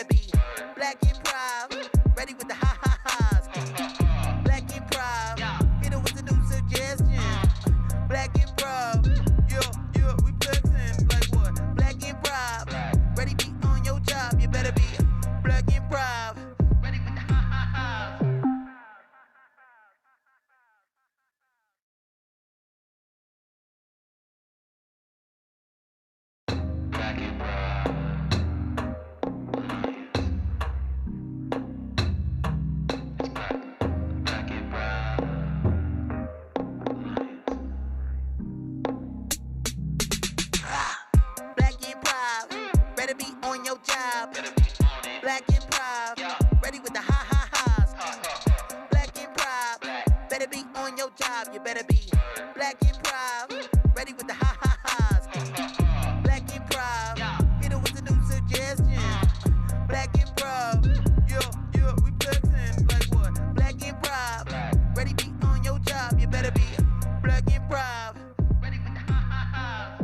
better be black improv. Ready with the ha ha ha's. Black improv. Hit it with a new suggestion. Black improv. Yeah, we flexing like what? Black improv. Ready be on your job. You better be black improv. Ready with the ha ha ha's. Black improv, better be on your job. Black improv, ready with the ha ha ha's. Black improv, better be on your job. You better be black improv, ready with the ha ha ha's. Black improv, hit it with a new suggestion. Black improv, yeah, we flexing like what? Black improv, ready be on your job. You better be black improv, ready with the ha ha ha's.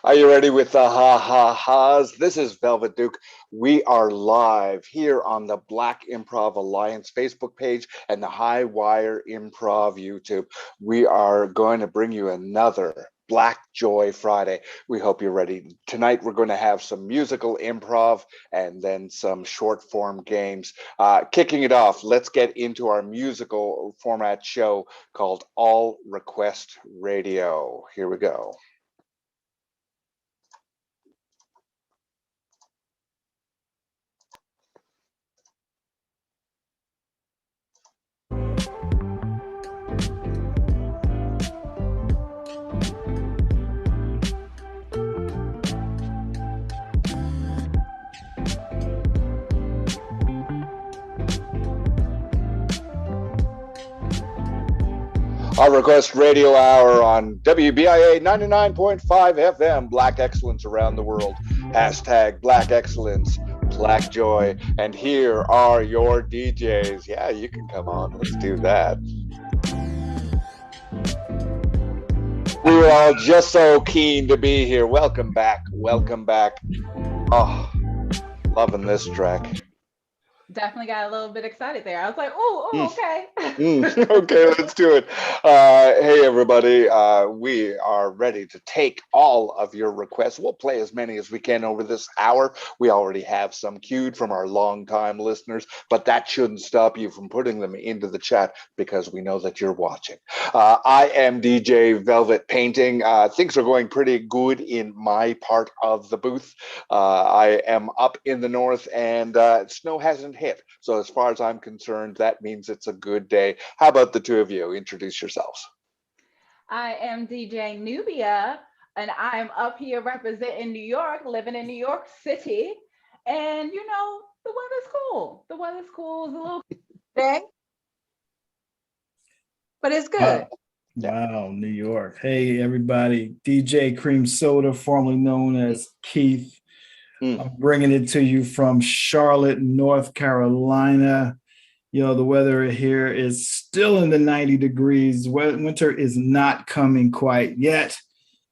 Are you ready with the ha ha ha's? This is Velvet Duke. We are live here on the Black Improv Alliance Facebook page and the Highwire Improv YouTube. We are going to bring you another Black Joy Friday. We hope you're ready. Tonight we're going to have some musical improv and then some short form games. Kicking it off, let's get into our musical format show called All Request Radio. Here we go. Our Request Radio Hour on WBIA 99.5 FM, Black Excellence around the world. Hashtag Black Excellence, Black Joy. And here are your DJs. Yeah, you can come on. Let's do that. We were all just so keen to be here. Welcome back. Welcome back. Oh, loving this track. Definitely got a little bit excited there. I was like, oh, okay. Okay, let's do it. Hey, everybody. We are ready to take all of your requests. We'll play as many as we can over this hour. We already have some queued from our longtime listeners, but that shouldn't stop you from putting them into the chat because we know that you're watching. I am DJ Velvet Painting. Things are going pretty good in my part of the booth. I am up in the north and snow hasn't hit. So as far as I'm concerned, that means it's a good day. How about the two of you? Introduce yourselves. I am DJ Nubia, and I'm up here representing New York, living in New York City. And, you know, the weather's cool. The weather's cool. It's a little day, but it's good. Wow, New York. Hey, everybody. DJ Cream Soda, formerly known as Keith. I'm bringing it to you from Charlotte, North Carolina. You know, the weather here is still in the 90 degrees. Winter is not coming quite yet.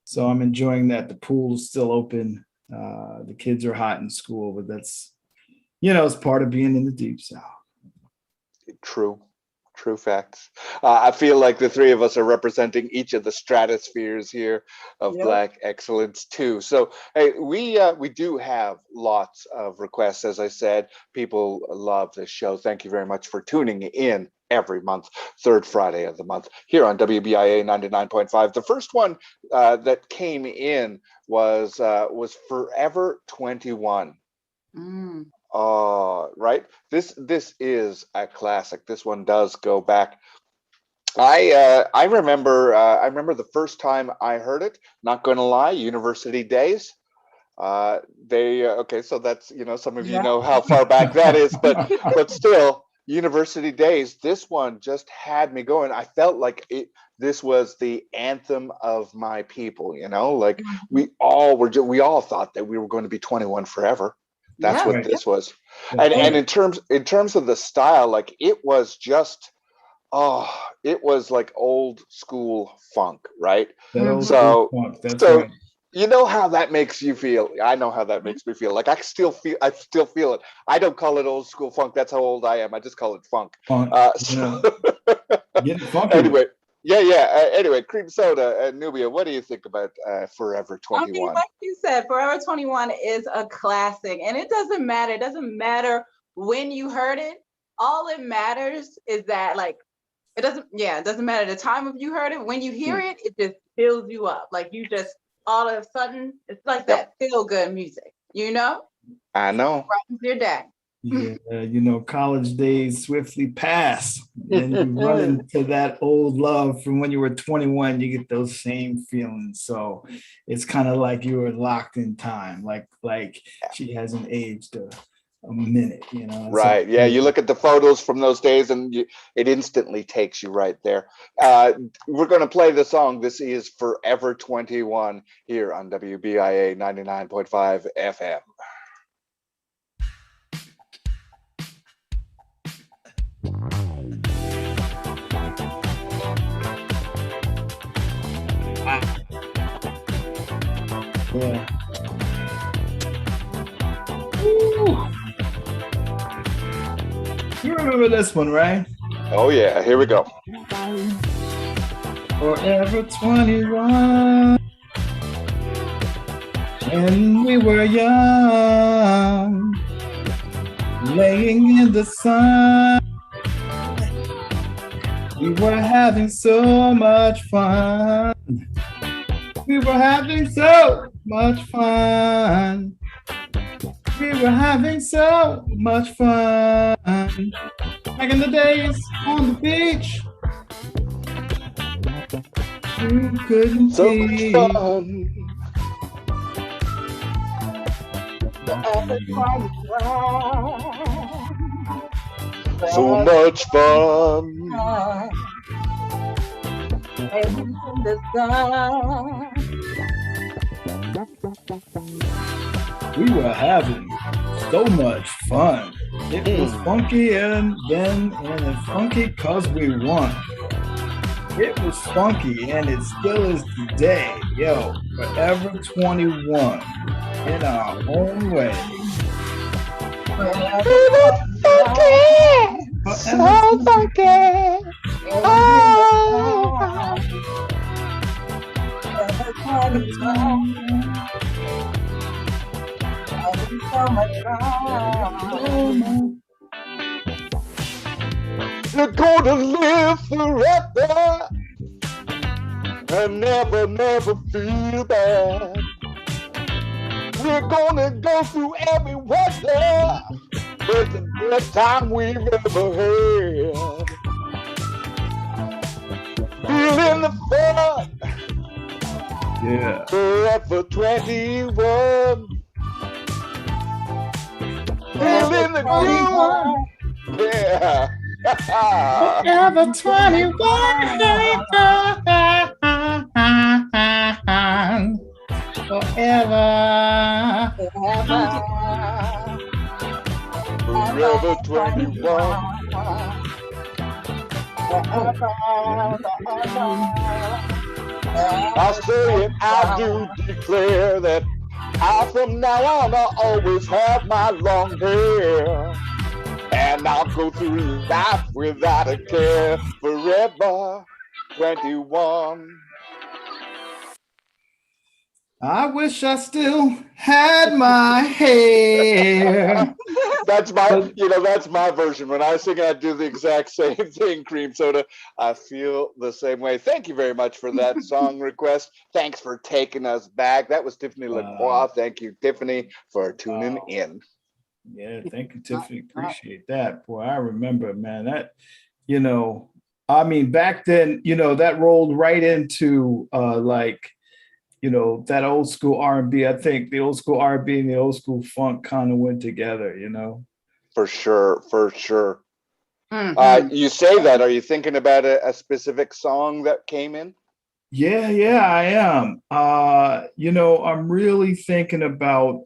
So I'm enjoying that. The pool is still open. The kids are hot in school, but that's, you know, it's part of being in the Deep South. True facts. I feel like the three of us are representing each of the stratospheres here of Black Excellence too. So, hey, we do have lots of requests. As I said, people love this show. Thank you very much for tuning in every month, third Friday of the month here on WBIA 99.5. The first one that came in was Forever 21. Right. This is a classic. This one does go back. I remember the first time I heard it. Not gonna lie, university days. Okay, so that's, you know, some of you know how far back that is, but still, university days. This one just had me going. I felt like this was the anthem of my people. You know, like we all thought that we were going to be 21 forever. That's what this was. And in terms of the style, like it was just, it was like old school funk, right? That old school funk. That's right. You know how that makes you feel. I know how that makes me feel. Like I still feel it. I don't call it old school funk. That's how old I am. I just call it funk. Funk, So getting funky. anyway, yeah. Anyway, Cream Soda and Nubia, what do you think about Forever I mean, 21? like you said, Forever 21 is a classic, and it doesn't matter. It doesn't matter when you heard it. All it matters is that, like, it doesn't matter the time of you heard it. When you hear it, it just fills you up. Like, you just all of a sudden, it's like that feel good music, you know? I know. Brightens your day. Yeah, college days swiftly pass. And you run into that old love from when you were 21, you get those same feelings. So it's kind of like you were locked in time, like she hasn't aged a minute, Right. Yeah. You look at the photos from those days and it instantly takes you right there. We're going to play the song. This is Forever 21 here on WBIA 99.5 FM. Yeah. Ooh. You remember this one, right? Oh yeah, here we go. Forever 21. And we were young, laying in the sun. We were having so much fun. We were having so much fun. We were having so much fun. Back in the days on the beach. You couldn't So see. much fun. So much fun. We were having so much fun. It was funky and it's funky cause we won. It was funky and it still is today. Yo, Forever 21 in our own way. So funky. You're gonna live forever and never, never feel bad. We're gonna go through every weather. It's the best time we've ever had. Feeling the fun. Yeah. Forever 21. Feeling the groove. Yeah. Forever 21. Forever. Forever 21. I'll say it, I do declare that from now on I'll always have my long hair. And I'll go through life without a care. Forever 21. I wish I still had my hair. That's my version. When I sing, I do the exact same thing, Cream Soda. I feel the same way. Thank you very much for that song request. Thanks for taking us back. That was Tiffany Lacroix. Thank you, Tiffany, for tuning in. Yeah, thank you, Tiffany. Appreciate that. Boy, I remember, man, that, I mean, back then, that rolled right into that old school R&B. I think the old school R&B and the old school funk kind of went together, For sure. Mm-hmm. You say that. Are you thinking about a specific song that came in? Yeah, I am. I'm really thinking about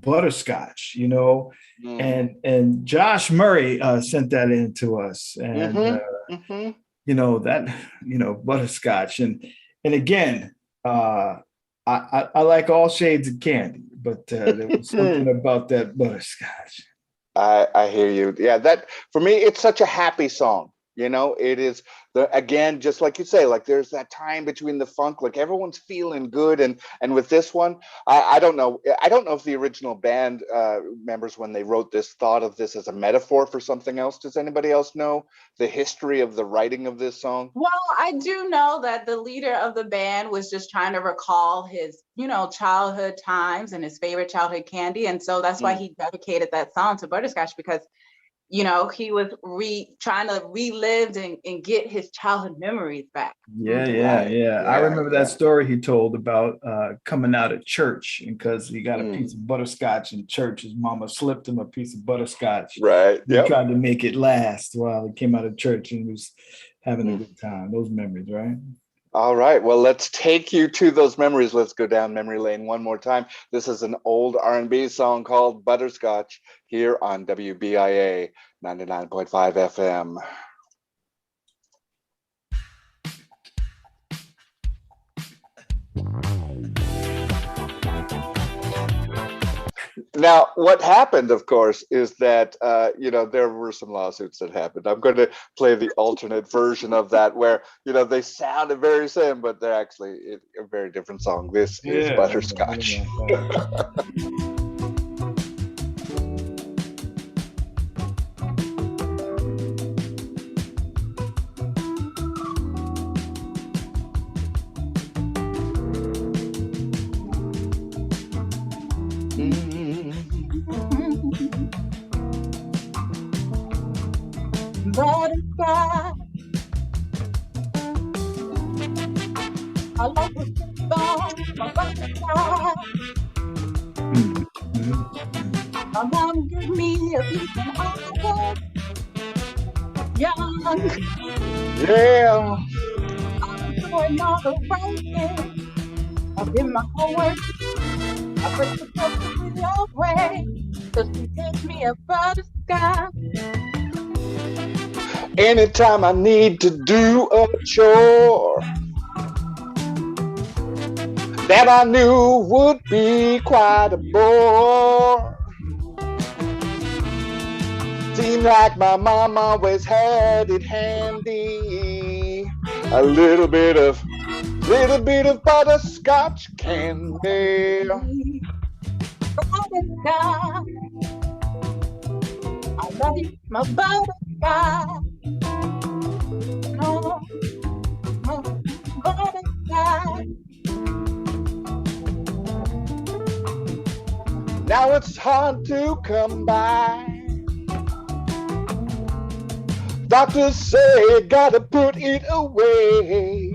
Butterscotch, and Josh Murray sent that in to us, and Butterscotch, and again, I like all shades of candy, but there was something about that butterscotch. I hear you. Yeah, that for me, it's such a happy song. You know, it is again, just like you say, like there's that time between the funk, like everyone's feeling good, and with this one, I don't know, if the original band members when they wrote this thought of this as a metaphor for something else. Does anybody else know the history of the writing of this song? Well, I do know that the leader of the band was just trying to recall his, childhood times and his favorite childhood candy, and so that's why he dedicated that song to butterscotch, because he was trying to relive and get his childhood memories back. Yeah. I remember that story he told about coming out of church, and because he got a piece of butterscotch in church, his mama slipped him a piece of butterscotch. Right. He tried to make it last while he came out of church and was having a good time. Those memories, right? All right. Well, let's take you to those memories. Let's go down memory lane one more time. This is an old R&B song called Butterscotch here on WBIA 99.5 FM. Now, what happened, of course, is that, there were some lawsuits that happened. I'm going to play the alternate version of that where, they sounded very same, but they're actually a very different song. This is Butterscotch. Butterscotch, I like to sing on my butterscotch. My mom gave me a piece when I was young. Yeah. I'm doing all the right things. I did my homework. I put the stuff away. So she gave me a butterscotch. Anytime I need to do a chore that I knew would be quite a bore, seemed like my mom always had it handy. A little bit of butterscotch candy. Butterscotch, I love you, my butterscotch. Oh, butterscotch. Now it's hard to come by. Doctors say gotta put it away.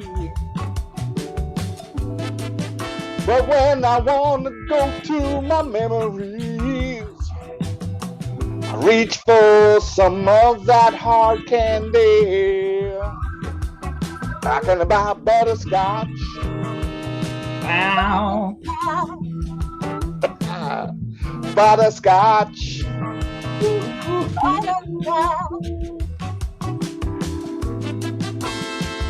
But when I wanna go to my memories, I reach for some of that hard candy. Talking about butterscotch. Wow. Butterscotch. Butterscotch.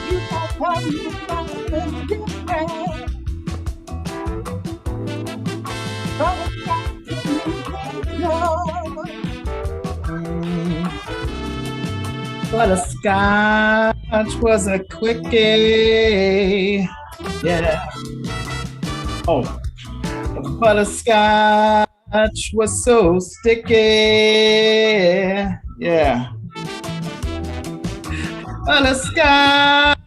You can tell me something different. Butterscotch is no. Butterscotch was a quickie. Yeah. Oh, butterscotch was so sticky. Yeah. Butterscotch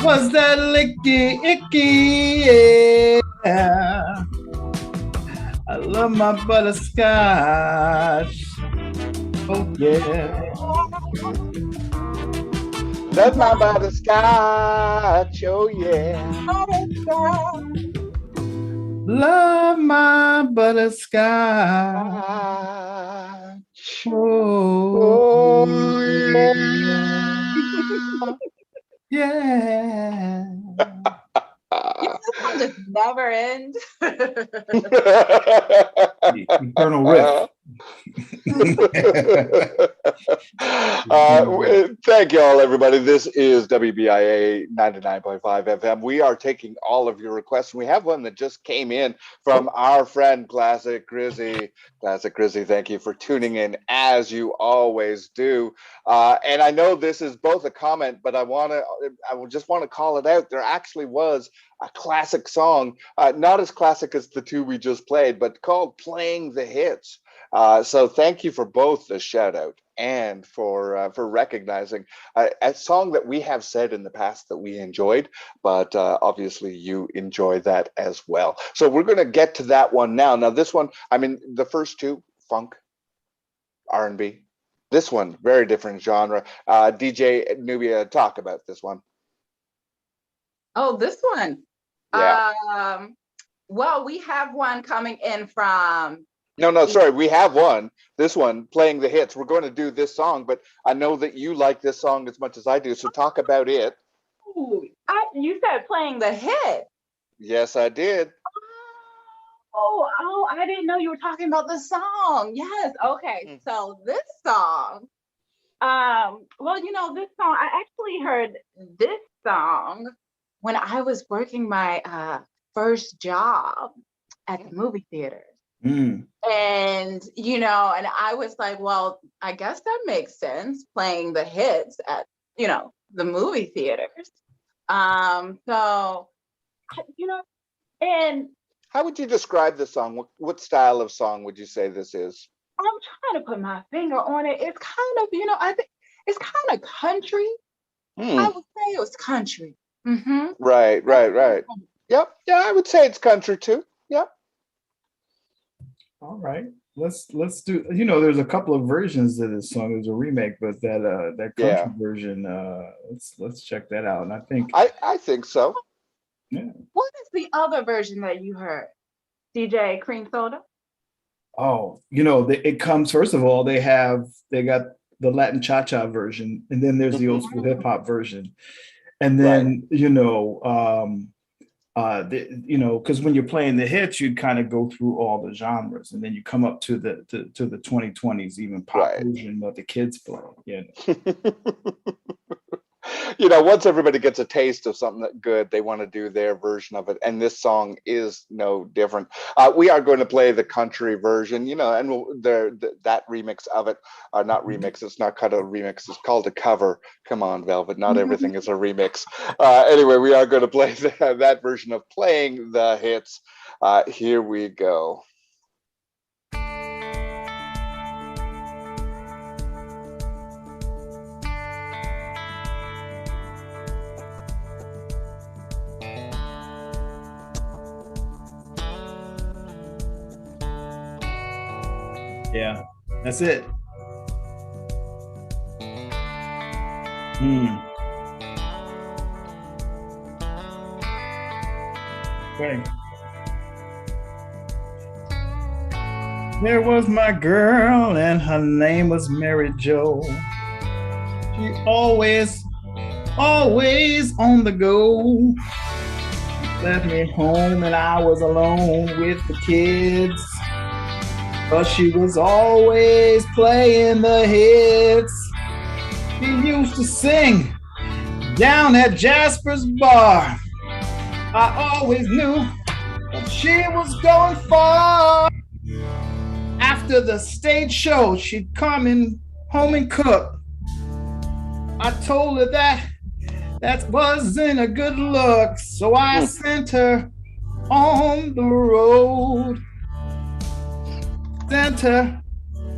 was that licky icky. Yeah. I love my butterscotch. Oh yeah. That's my butterscotch. Oh yeah. Love my butterscotch. Oh yeah. Yeah. This one just never ends. Eternal riff. Thank you all, everybody. This is WBIA 99.5 FM. We are taking all of your requests. We have one that just came in from our friend Classic Grizzy. Classic Grizzy, thank you for tuning in as you always do. And I know this is both a comment, but I just want to call it out. There actually was a classic song, not as classic as the two we just played, but called Playing the Hits. So thank you for both the shout out and for recognizing a song that we have said in the past that we enjoyed, but obviously you enjoy that as well. So we're going to get to that one now. Now this one, I mean, the first two, funk, R&B. This one, very different genre. DJ Nubia, talk about this one. Oh, this one. Yeah. Well, we have one coming in from. No, sorry. We have one. This one, Playing the Hits. We're going to do this song, but I know that you like this song as much as I do. So talk about it. Ooh, you said Playing the Hit. Yes, I did. Oh, I didn't know you were talking about the song. Yes. Okay. So this song, well, you know, this song, I actually heard this song when I was working my first job at the movie theater. And, you know, and I was like, well, I guess that makes sense, playing the hits at, you know, the movie theaters. So, you know, and how would you describe the song? What style of song would you say this is? I'm trying to put my finger on it. It's kind of, you know, I think it's kind of country. I would say it was country. Mm-hmm. Right. Yep. Yeah, I would say it's country too. Yep. All right. Let's do, you know, there's a couple of versions of this song. There's a remake, but that country version, let's check that out. And I think I think so. Yeah. What is the other version that you heard? DJ Cream Soda? Oh, you know, it comes, first of all, they got the Latin cha-cha version, and then there's the old school hip hop version. And then, you know, you know, because when you're playing the hits, you'd kind of go through all the genres, and then you come up to the 2020s, even pop version, what the kids play. Yeah. You know, once everybody gets a taste of something that good, they want to do their version of it, and this song is no different. We are going to play the country version, you know, and that remix of it, not remix. It's not called a remix. It's called a cover. Come on, Velvet. Not everything is a remix. Anyway, we are going to play that version of Playing the Hits. Here we go. Yeah, that's it. Okay. There was my girl, and her name was Mary Jo. She always on the go. Left me home, and I was alone with the kids. But she was always playing the hits. She used to sing down at Jasper's bar. I always knew that she was going far. After the stage show, she'd come in home and cook. I told her that wasn't a good look, so I sent her on the road. Sent her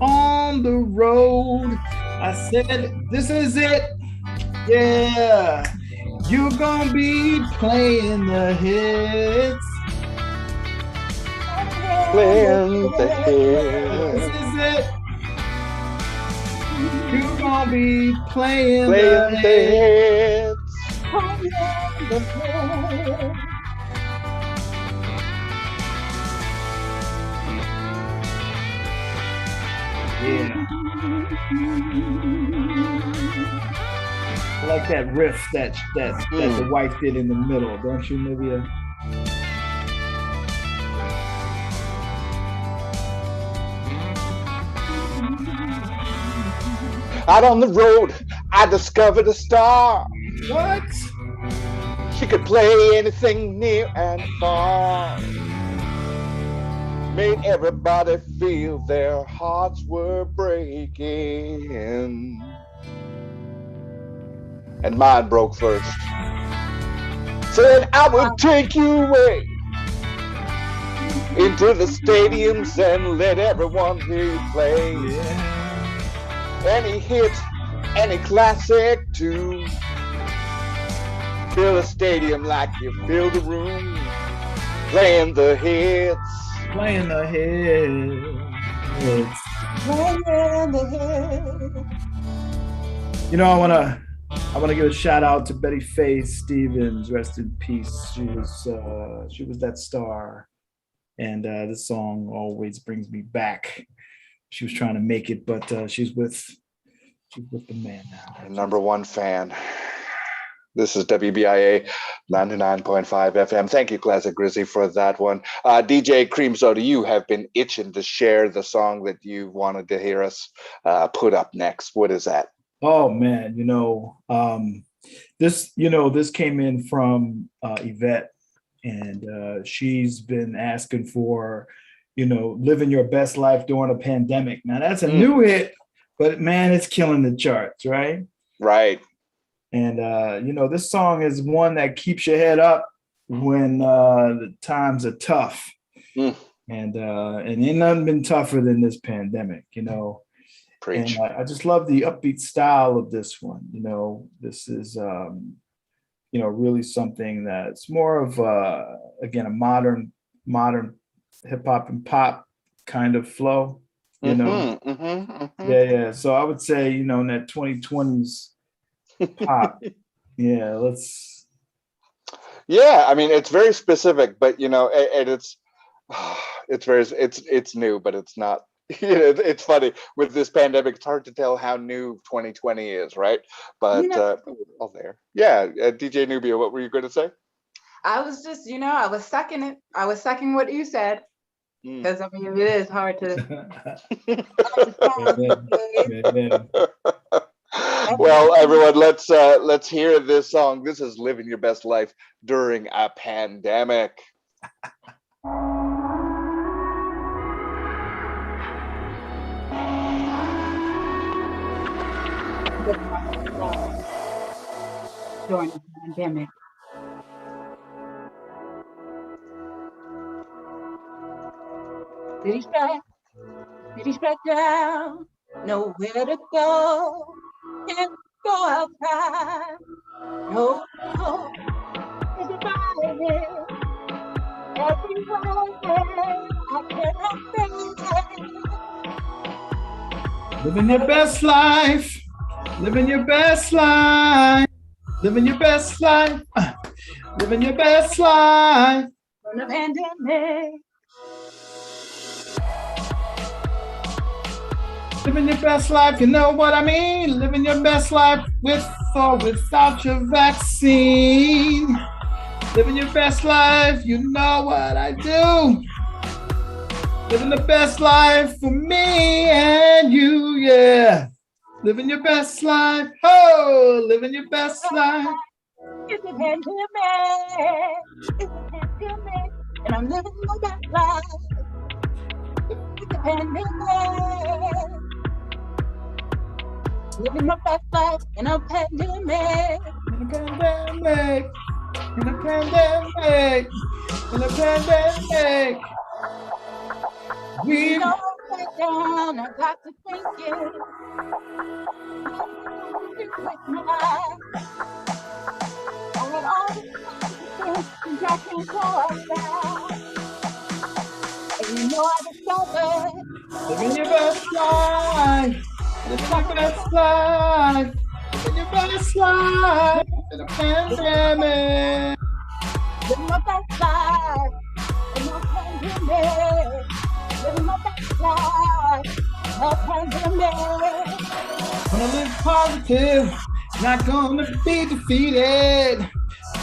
on the road. I said, this is it. Yeah, you're gonna be playing the hits. Playing the hits. This is it. You're gonna be playing the hits. Yeah. I like that riff that the wife did in the middle, don't you, Nubia? Out on the road, I discovered a star. What? She could play anything near and far. Made everybody feel their hearts were breaking. And mine broke first. Said I would take you away into the stadiums and let everyone hear you play. Yeah. Any hit, any classic too. Fill a stadium like you fill the room. Playing the hits. Playing the hits. Playing the hits. You know, I wanna give a shout out to Betty Faye Stevens. Rest in peace. She was that star, and this song always brings me back. She was trying to make it, but she's with the man now. Number one fan. This is WBIA 99.5 FM. Thank you, Classic Grizzy, for that one. DJ Cream Soda, you have been itching to share the song that you wanted to hear us put up next. What is that? Oh man, this came in from Yvette, and she's been asking for, living your best life during a pandemic. Now that's a new hit, but man, it's killing the charts, right? Right. And this song is one that keeps your head up when the times are tough. And ain't nothing been tougher than this pandemic, Preach. And I just love the upbeat style of this one. This is really something that's more of again a modern hip hop and pop kind of flow. Yeah. So I would say in that 2020s pop. Yeah, let's. Yeah, I mean it's very specific, but and it's new, but it's not. It's funny with this pandemic. It's hard to tell how new 2020 is, right? But all there. Yeah, DJ Nubia, what were you going to say? I was just, I was sucking it. I was sucking what you said. Because I mean, it is hard to. Well, everyone, let's hear this song. This is "Living Your Best Life During a Pandemic." During the pandemic. Did he stretch down? Nowhere to go. Can't go outside. No. Everybody, I cannot think. Living your best life. Living your best life. Living your best life. Living your best life. From the pandemic. Living your best life, you know what I mean? Living your best life with or without your vaccine. Living your best life, you know what I do. Living the best life for me and you, yeah. Living your best life, oh, living your best life. It's a pandemic. It's a pandemic. And I'm living my best life. It's a pandemic. Living my best life in a pandemic. In a pandemic. In a pandemic. In a pandemic. We go back down. I got to thinking. With my life. I had all the things I can't go outside. And I discovered. Living your best life. Living your best life. Living your best life in a pandemic. Living my best life in a pandemic. Living my best life in a pandemic. Gonna live positive, not gonna be defeated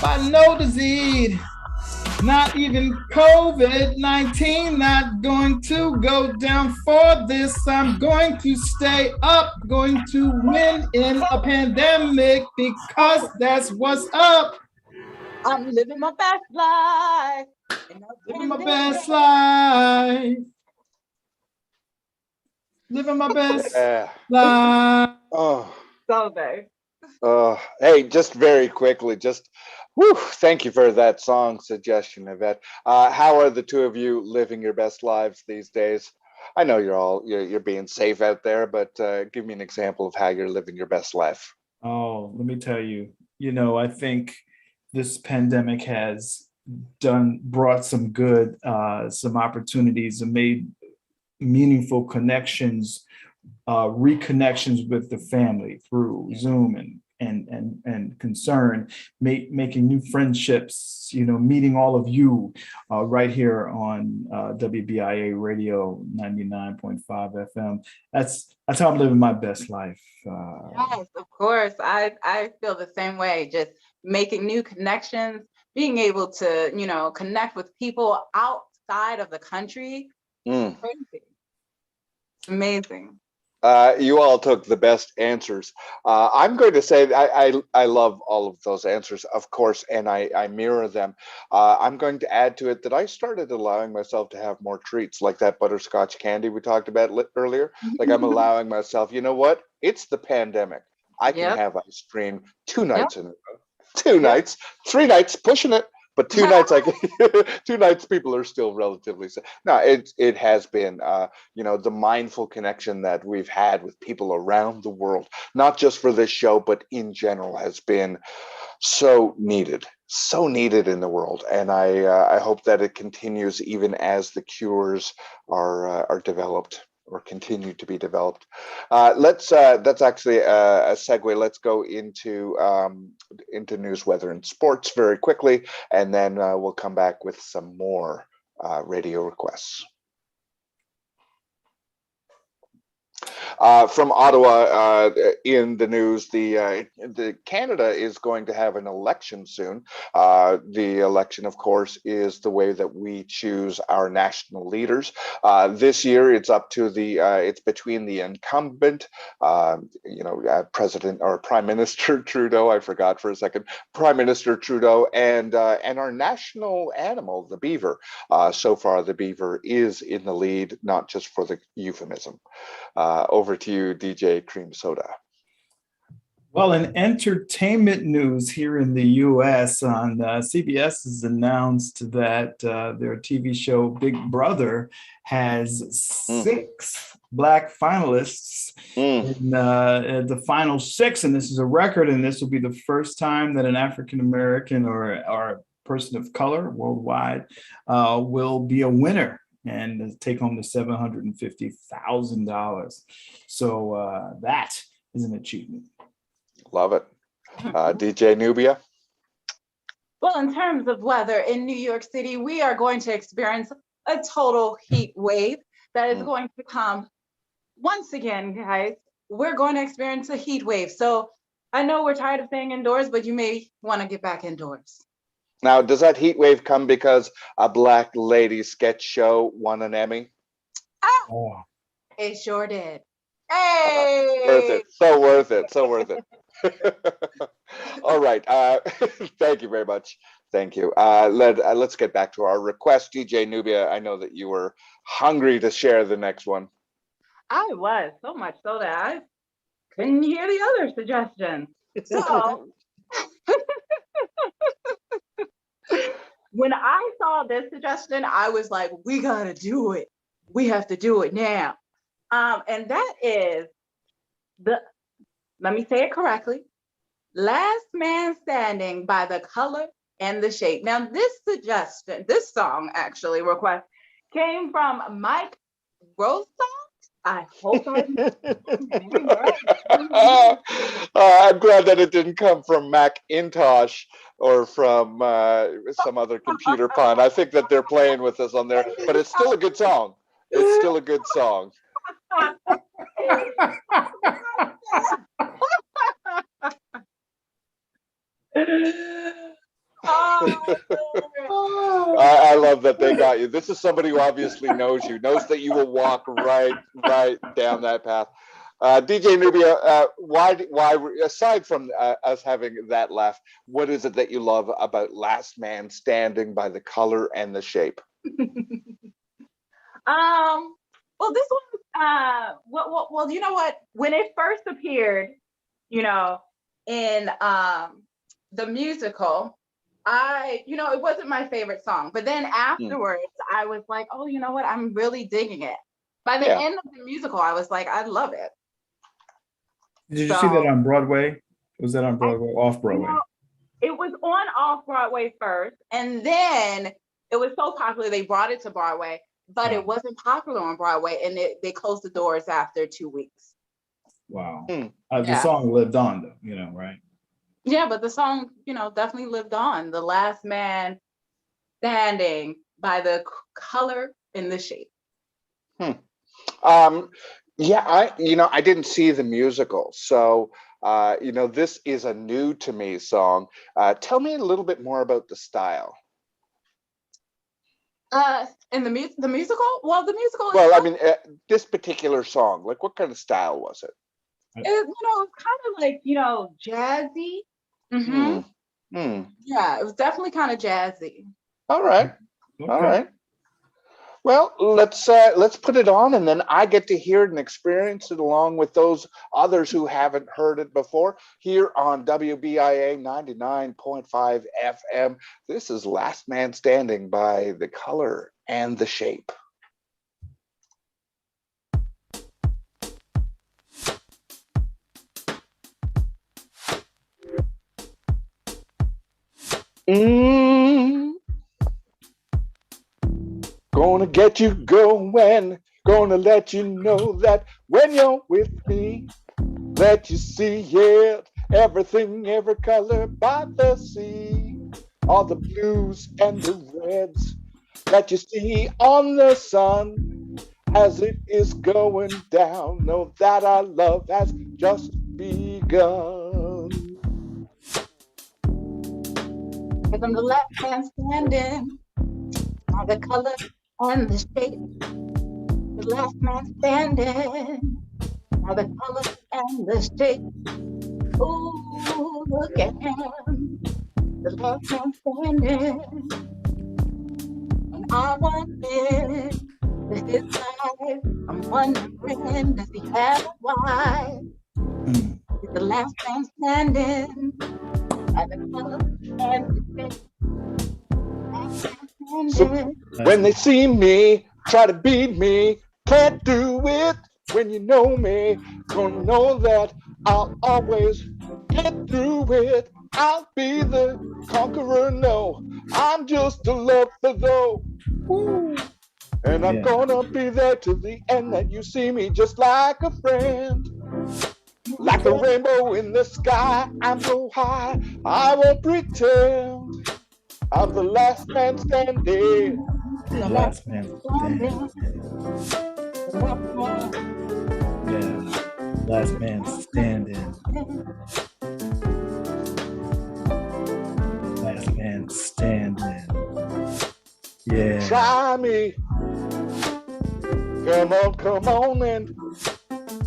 by no disease. Not even COVID-19, not going to go down for this. I'm going to stay up, going to win in a pandemic because that's what's up. I'm living my best life. Living my best life. Living my best life. Oh. So big. Hey, just very quickly, thank you for that song suggestion, Yvette. How are the two of you living your best lives these days? I know you're being safe out there, but give me an example of how you're living your best life. Oh, let me tell you, I think this pandemic has brought some good, some opportunities and made meaningful connections, reconnections with the family through Zoom and concern, making new friendships, meeting all of you right here on WBIA Radio 99.5 FM. That's how I'm living my best life. Yes, of course. I feel the same way. Just making new connections, being able to, connect with people outside of the country. Crazy. It's amazing. You all took the best answers. I'm going to say I love all of those answers, of course, and I mirror them. I'm going to add to it that I started allowing myself to have more treats, like that butterscotch candy we talked about earlier. Like I'm allowing myself, you know what? It's the pandemic. I can have ice cream 2 nights in a row. 2 nights, 3 nights, pushing it. But 2 nights, 2 nights, people are still relatively safe. No, it has been, the mindful connection that we've had with people around the world, not just for this show, but in general, has been so needed in the world. And I hope that it continues even as the cures are developed or continue to be developed. That's actually a segue. Let's go into news, weather, and sports very quickly, and then we'll come back with some more radio requests. From Ottawa, in the news, the Canada is going to have an election soon. The election, of course, is the way that we choose our national leaders. This year, it's up to it's between the incumbent, President or Prime Minister Trudeau. I forgot for a second, Prime Minister Trudeau, and our national animal, the beaver. So far, the beaver is in the lead, not just for the euphemism. Over to you, DJ Cream Soda. Well, in entertainment news here in the U.S., on CBS has announced that their TV show Big Brother has 6 Black finalists in the final 6, and this is a record. And this will be the first time that an African American or a person of color worldwide will be a winner and take home the $750,000. So that is an achievement. Love it. DJ Nubia? Well, in terms of weather in New York City, we are going to experience a total heat wave that is going to come. Once again, guys, we're going to experience a heat wave. So I know we're tired of staying indoors, but you may want to get back indoors. Now, does that heat wave come because a Black lady sketch show won an Emmy? It sure did. Hey! Worth it. So worth it. So worth it. All right. Thank you very much. Thank you. Let's get back to our request. DJ Nubia, I know that you were hungry to share the next one. I was, so much so that I couldn't hear the other suggestions. So when I saw this suggestion, I was like, we gotta do it. We have to do it now. And that is let me say it correctly, Last Man Standing by The Color and the Shape. Now, this song actually request came from Mike Rosa. I hope I'm I'm glad that it didn't come from Macintosh or from some other computer pun. I think that they're playing with us on there, but it's still a good song. It's still a good song. love that they got you. This is somebody who obviously knows you, knows that you will walk right down that path. DJ Nubia, why, aside from us having that laugh, what is it that you love about Last Man Standing by the color and the shape? Well, this one, well, you know what? When it first appeared, you know, in the musical, it wasn't my favorite song. But then afterwards, I was like, oh, you know what? I'm really digging it. By the end of the musical, I was like, I love it. Did you see that on Broadway? Was that on Broadway, off Broadway? It was on off Broadway first, and then it was so popular they brought it to Broadway, but it wasn't popular on Broadway, and they closed the doors after 2 weeks. Wow. The song lived on, though, you know, right? Yeah, but the song, you know, definitely lived on. The Last Man Standing by the color and the shape. Yeah, I didn't see the musical, so this is a new to me song. Tell me a little bit more about the style. In the musical? Well, the musical. Well, I mean, this particular song, like, what kind of style was it? It's kind of like, jazzy. Yeah, it was definitely kind of jazzy. All right. Okay. All right. Well, let's put it on, and then I get to hear it and experience it along with those others who haven't heard it before here on WBIA 99.5 FM. This is Last Man Standing by the color and the shape. Gonna get you going, gonna let you know that when you're with me, let you see it, everything, every color by the sea, all the blues and the reds that you see on the sun as it is going down. Know that our love has just begun. Cause I'm the last man standing by the color and the shape. The last man standing by the color and the shape. Ooh, look at him, the last man standing. And I wonder, this is life. I'm wondering, does he have a wife? He's the last man standing by the color and the shape. So when they see me, try to beat me, can't do it when you know me. Gonna know that I'll always get through it. I'll be the conqueror, no, I'm just a lover though. And I'm gonna be there till the end, that you see me just like a friend. Like a rainbow in the sky, I'm so high, I won't pretend. I'm the last man standing. The last man standing. Yeah, last man standing. Last man standing. Yeah. Try me. Come on and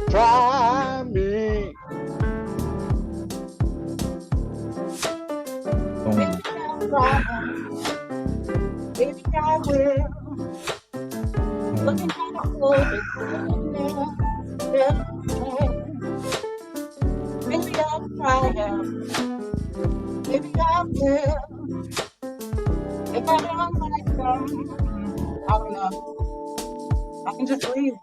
try me. Baby, I will. Looking at the old, maybe I'll try him. Maybe I will. If I don't like them, I don't know. I can just leave.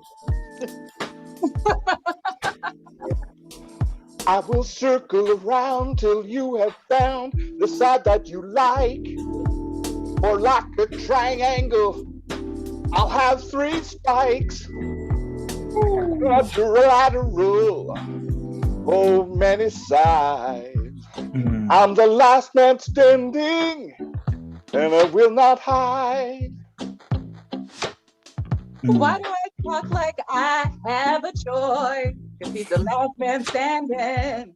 I will circle around till you have found the side that you like. Or like a triangle, I'll have 3 spikes. Quadrilateral, oh, many sides. I'm the last man standing, and I will not hide. Why do I talk like I have a choice? Cause he's the last man standing.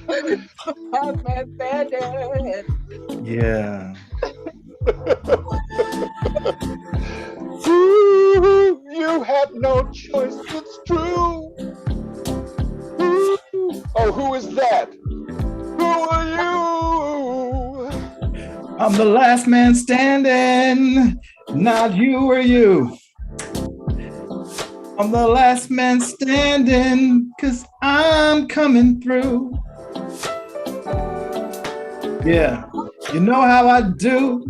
Last man standing. Yeah. Ooh, you have no choice, it's true. Ooh, oh, who is that? Who are you? I'm the last man standing, not you or you. I'm the last man standing, 'cause I'm coming through. Yeah, you know how I do.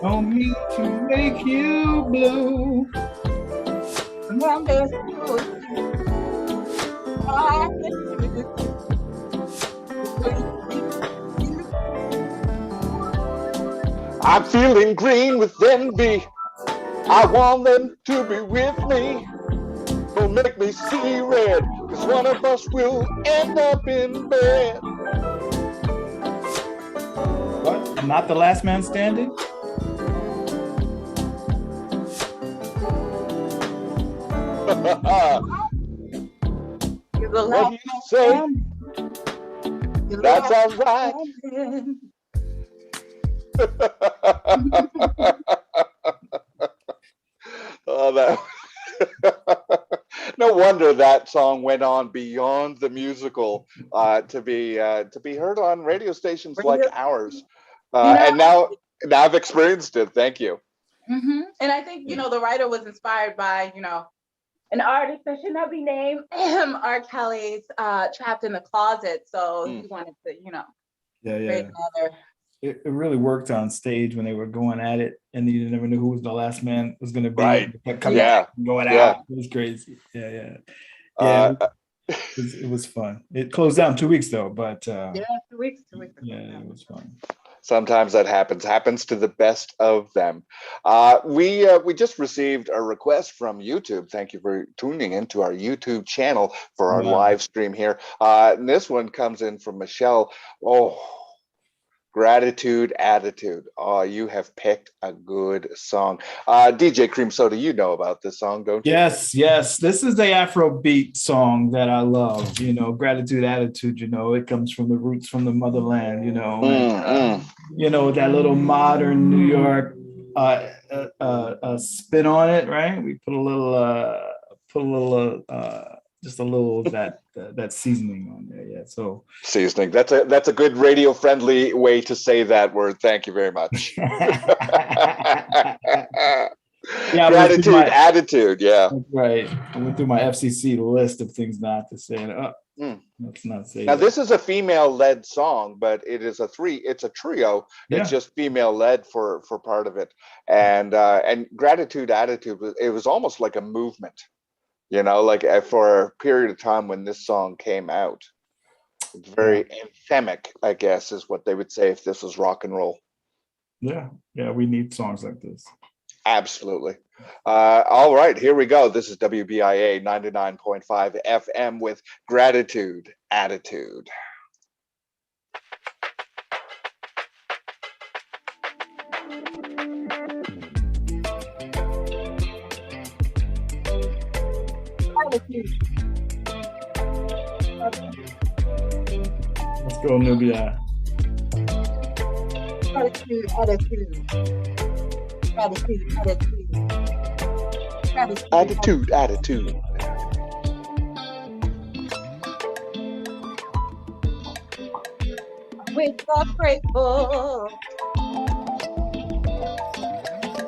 Don't mean to make you blue. I'm just I'm feeling green with envy. I want them to be with me. Don't make me see red, 'cause one of us will end up in bed. What? I'm not the last man standing? What do you say? That sounds right. Oh, that. No wonder that song went on beyond the musical to be heard on radio stations like ours. And now I've experienced it. Thank you. Mm-hmm. And I think, the writer was inspired by, an artist that should not be named, R. Kelly's Trapped in the Closet. So he wanted to, create another. It really worked on stage when they were going at it, and you never knew who was the last man was going to be. Right. Coming out and going out. It was crazy. Yeah. It was fun. It closed down 2 weeks though, but 2 weeks. Yeah, it was fun. Sometimes that happens to the best of them. We just received a request from YouTube. Thank you for tuning into our YouTube channel for our live stream here. And this one comes in from Michelle. Oh, Gratitude, Attitude. Oh, you have picked a good song. DJ Cream Soda, you know about this song, don't you? Yes. This is the Afrobeat song that I love. Gratitude, Attitude, it comes from the roots from the motherland, and, that little modern New York spin on it, right? We put a little just a little of that seasoning on there. Yeah. So seasoning. That's a good radio friendly way to say that word. Thank you very much. Gratitude, attitude. Yeah. Right. I went through my FCC list of things not to say. Let's not say. Now this is a female-led song, but it's a trio. Yeah. It's just female-led for part of it, and Gratitude, Attitude. It was almost like a movement. Like for a period of time when this song came out. It's very anthemic, I guess, is what they would say if this was rock and roll. Yeah, we need songs like this. Absolutely. All right, here we go. This is WBIA 99.5 FM with Gratitude, Attitude. Let's go, Nubia. Attitude. We're so grateful.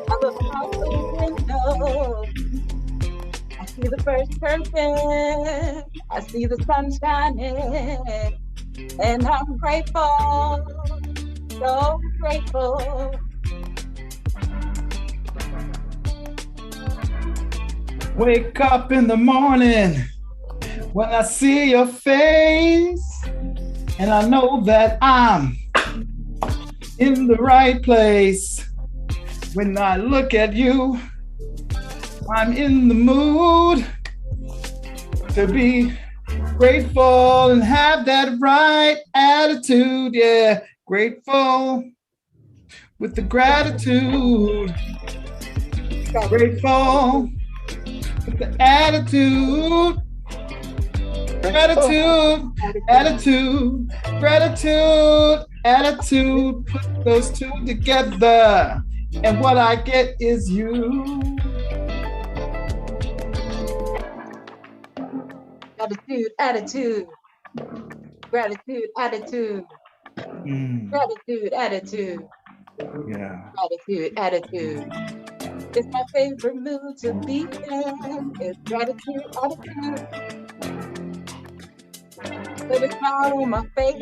I look out the window. I see the first person. I see the sun shining. And I'm grateful. So grateful. Wake up in the morning when I see your face, and I know that I'm in the right place. When I look at you, I'm in the mood to be grateful and have that right attitude. Yeah, grateful with the gratitude. Grateful with the attitude. Gratitude, attitude, gratitude, attitude. Put those two together, and what I get is you. Gratitude, attitude. Gratitude, attitude. Gratitude, attitude. Yeah. Gratitude, attitude. It's my favorite mood to be in. It's gratitude, attitude. Put a smile on my face.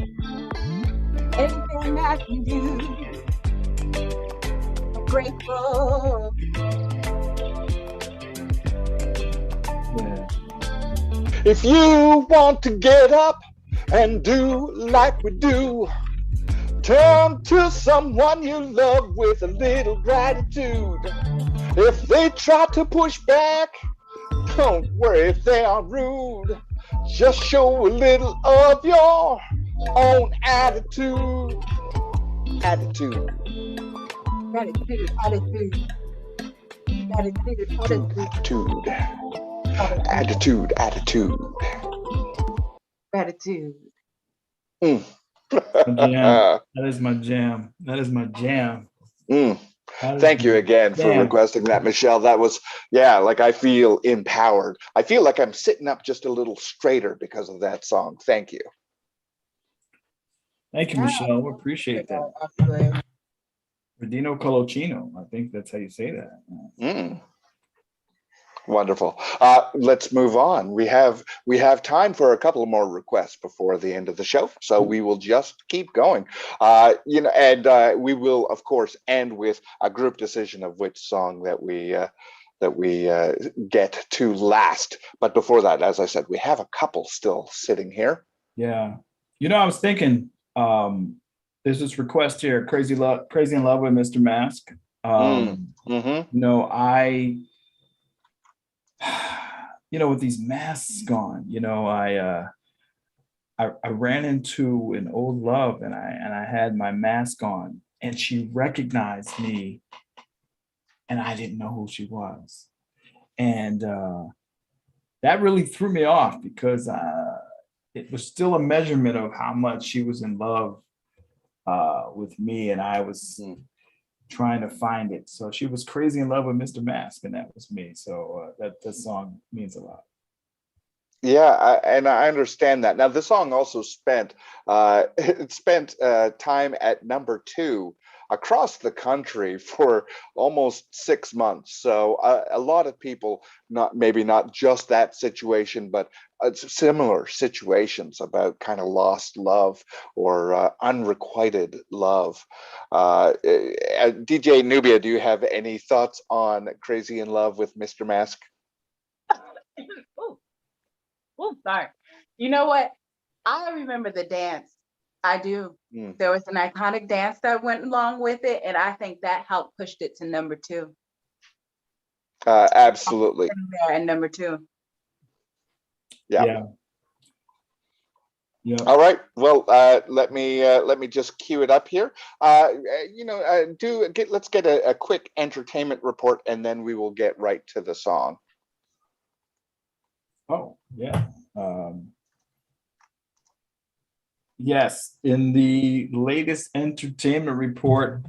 Anything I can do. I'm grateful. Yeah. If you want to get up and do like we do, turn to someone you love with a little gratitude. If they try to push back, don't worry if they are rude. Just show a little of your own attitude. Attitude. Gratitude, attitude. Gratitude, attitude. Attitude. Attitude. Gratitude. Mm. That is my jam. That is my jam. Mm. Thank you again for requesting that, Michelle. That was, yeah, like I feel empowered. I feel like I'm sitting up just a little straighter because of that song. Thank you. Thank you, Michelle. We appreciate that. Absolutely. Redino Colocino. I think that's how you say that. Mm. Wonderful. Let's move on. We have time for a couple more requests before the end of the show, so we will just keep going. And we will, of course, end with a group decision of which song that we get to last. But before that, as I said, we have a couple still sitting here. Yeah. I was thinking, there's this request here, Crazy in Love with Mr. Mask. With these masks on, I ran into an old love and I had my mask on and she recognized me and I didn't know who she was. And that really threw me off because it was still a measurement of how much she was in love with me, and I was trying to find it. So she was crazy in love with Mr. Mask, and that was me. So that song means a lot. Yeah, and I understand that. Now, the song also spent time at number 2 across the country for almost 6 months. So a lot of people, maybe not just that situation, but similar situations about kind of lost love or unrequited love. DJ Nubia, do you have any thoughts on Crazy in Love with Mr. Mask? Oh, sorry. You know what? I remember the dance. I do. There was an iconic dance that went along with it, and I think that helped push it to number 2. Absolutely. There at number 2. Yeah. All right. Well, let me just cue it up here. Let's get a quick entertainment report, and then we will get right to the song. Oh, yeah. Yes, in the latest entertainment report,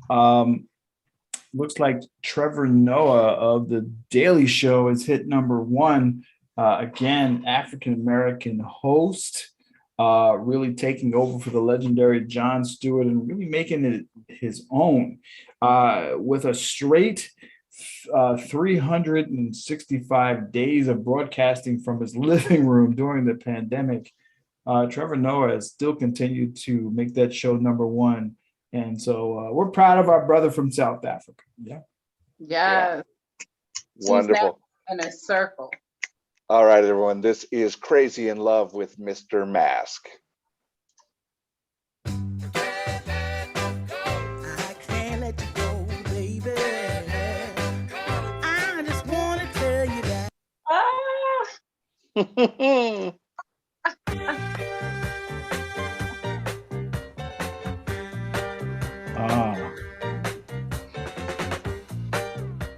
looks like Trevor Noah of The Daily Show has hit number 1. Again, African-American host, really taking over for the legendary Jon Stewart and really making it his own with a straight 365 days of broadcasting from his living room during the pandemic. Trevor Noah has still continued to make that show number 1. And so we're proud of our brother from South Africa. Yeah. Yes. Wonderful. In a circle. All right, everyone. This is Crazy in Love with Mr. Mask.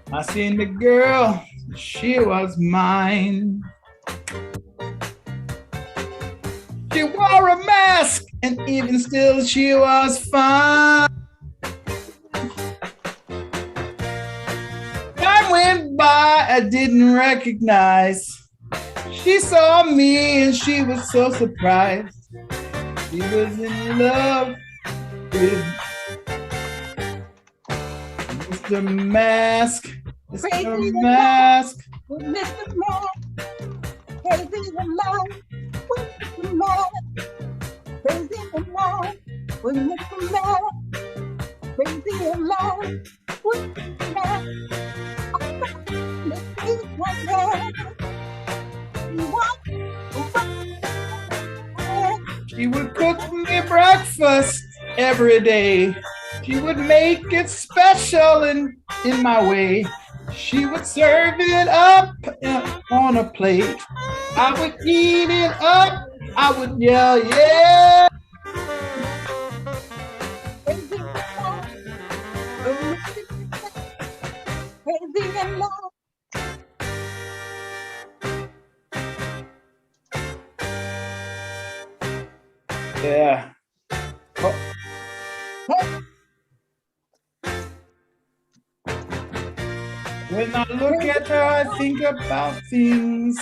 I seen the girl, she was mine. She wore a mask, and even still she was fine. Time went by, I didn't recognize. She saw me and she was so surprised. She was in love with Mr. Mask. Mr. Mask. With Mr. Mask. Crazy in love with Mr. Mask. Crazy in love with Mr. Mask. Crazy in love with Mr. Mask. She would cook me breakfast every day. She would make it special in my way. She would serve it up on a plate. I would eat it up. I would yell, yeah. Crazy in love. Yeah. Oh. When I look at her, I think about things.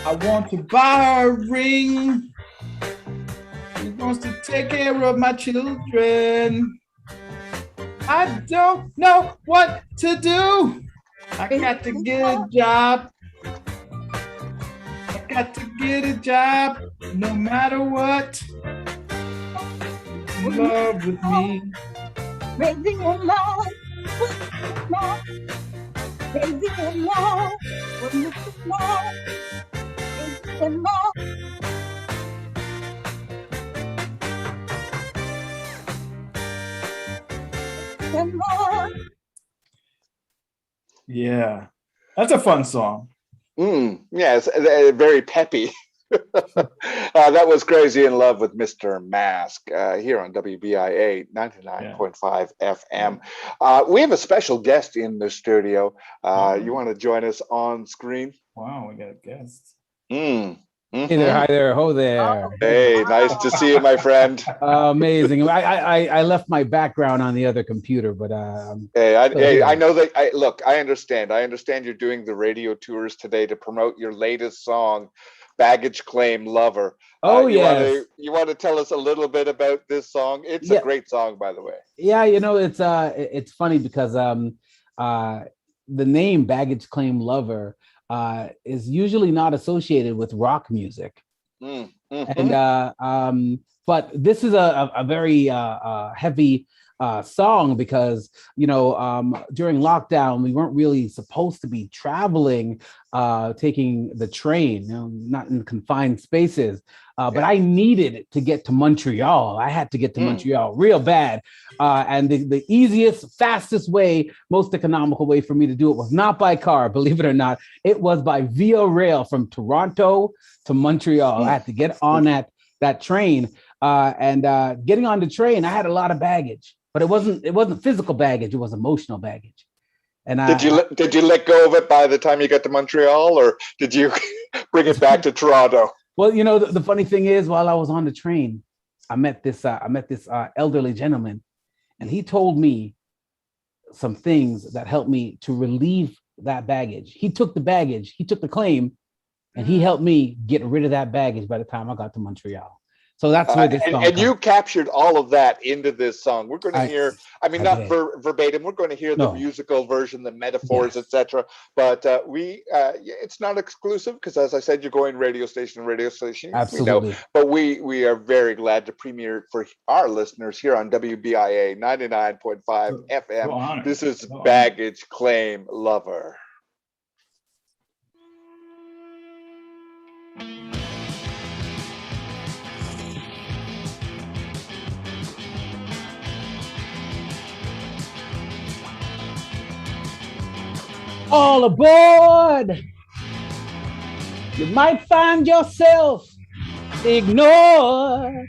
I want to buy her a ring. She wants to take care of my children. I don't know what to do. I got to get a job. I got to get a job no matter what. In love with me. Crazy in love with Mr. Mask. Crazy in love with Mr. Mask. Crazy in love. In love. Yeah, that's a fun song. Yes, very peppy. That was Crazy in Love with Mr. Mask here on WBIA 99.5 FM. We have a special guest in the studio. You want to join us on screen? Wow, we got a guest. Hey there, hi there, ho there. Hey, nice to see you, my friend. Amazing. I left my background on the other computer, but I know that. I understand. I understand you're doing the radio tours today to promote your latest song, Baggage Claim Lover. Yes. You want to tell us a little bit about this song? It's a great song, by the way. Yeah, it's funny because the name Baggage Claim Lover is usually not associated with rock music. And but this is a very heavy song because during lockdown we weren't really supposed to be traveling, taking the train, not in confined spaces. But I needed to get to Montreal. I had to get to Montreal real bad. And the easiest, fastest way, most economical way for me to do it was not by car, believe it or not. It was by via rail from Toronto to Montreal. I had to get on that train. And getting on the train, I had a lot of baggage, but it wasn't physical baggage. It was emotional baggage. And did you let go of it by the time you got to Montreal, or did you bring it back to Toronto? Well, the funny thing is, while I was on the train, I met this elderly gentleman, and he told me some things that helped me to relieve that baggage. He took the baggage, he took the claim, and he helped me get rid of that baggage by the time I got to Montreal. So that's where this song and you captured all of that into this song. We're going to hear, not verbatim, we're going to hear the musical version, the metaphors, etc. But it's not exclusive because, as I said, you're going radio station to radio station. Absolutely. We know, but we are very glad to premiere it for our listeners here on WBIA 99.5 FM. This is Baggage Claim Lover. All aboard! You might find yourself ignored.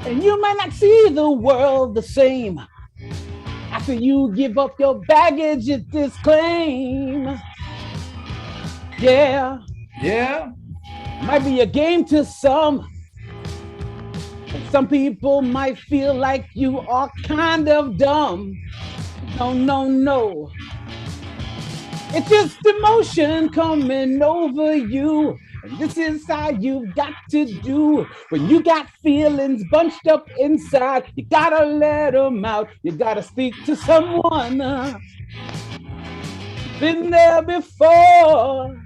And you might not see the world the same after you give up your baggage at this claim. Yeah, Yeah. Might be a game to some. Some people might feel like you are kind of dumb. No, no, no. It's just emotion coming over you. And this is how you've got to do. When you got feelings bunched up inside, you gotta let them out. You gotta speak to someone. Been there before.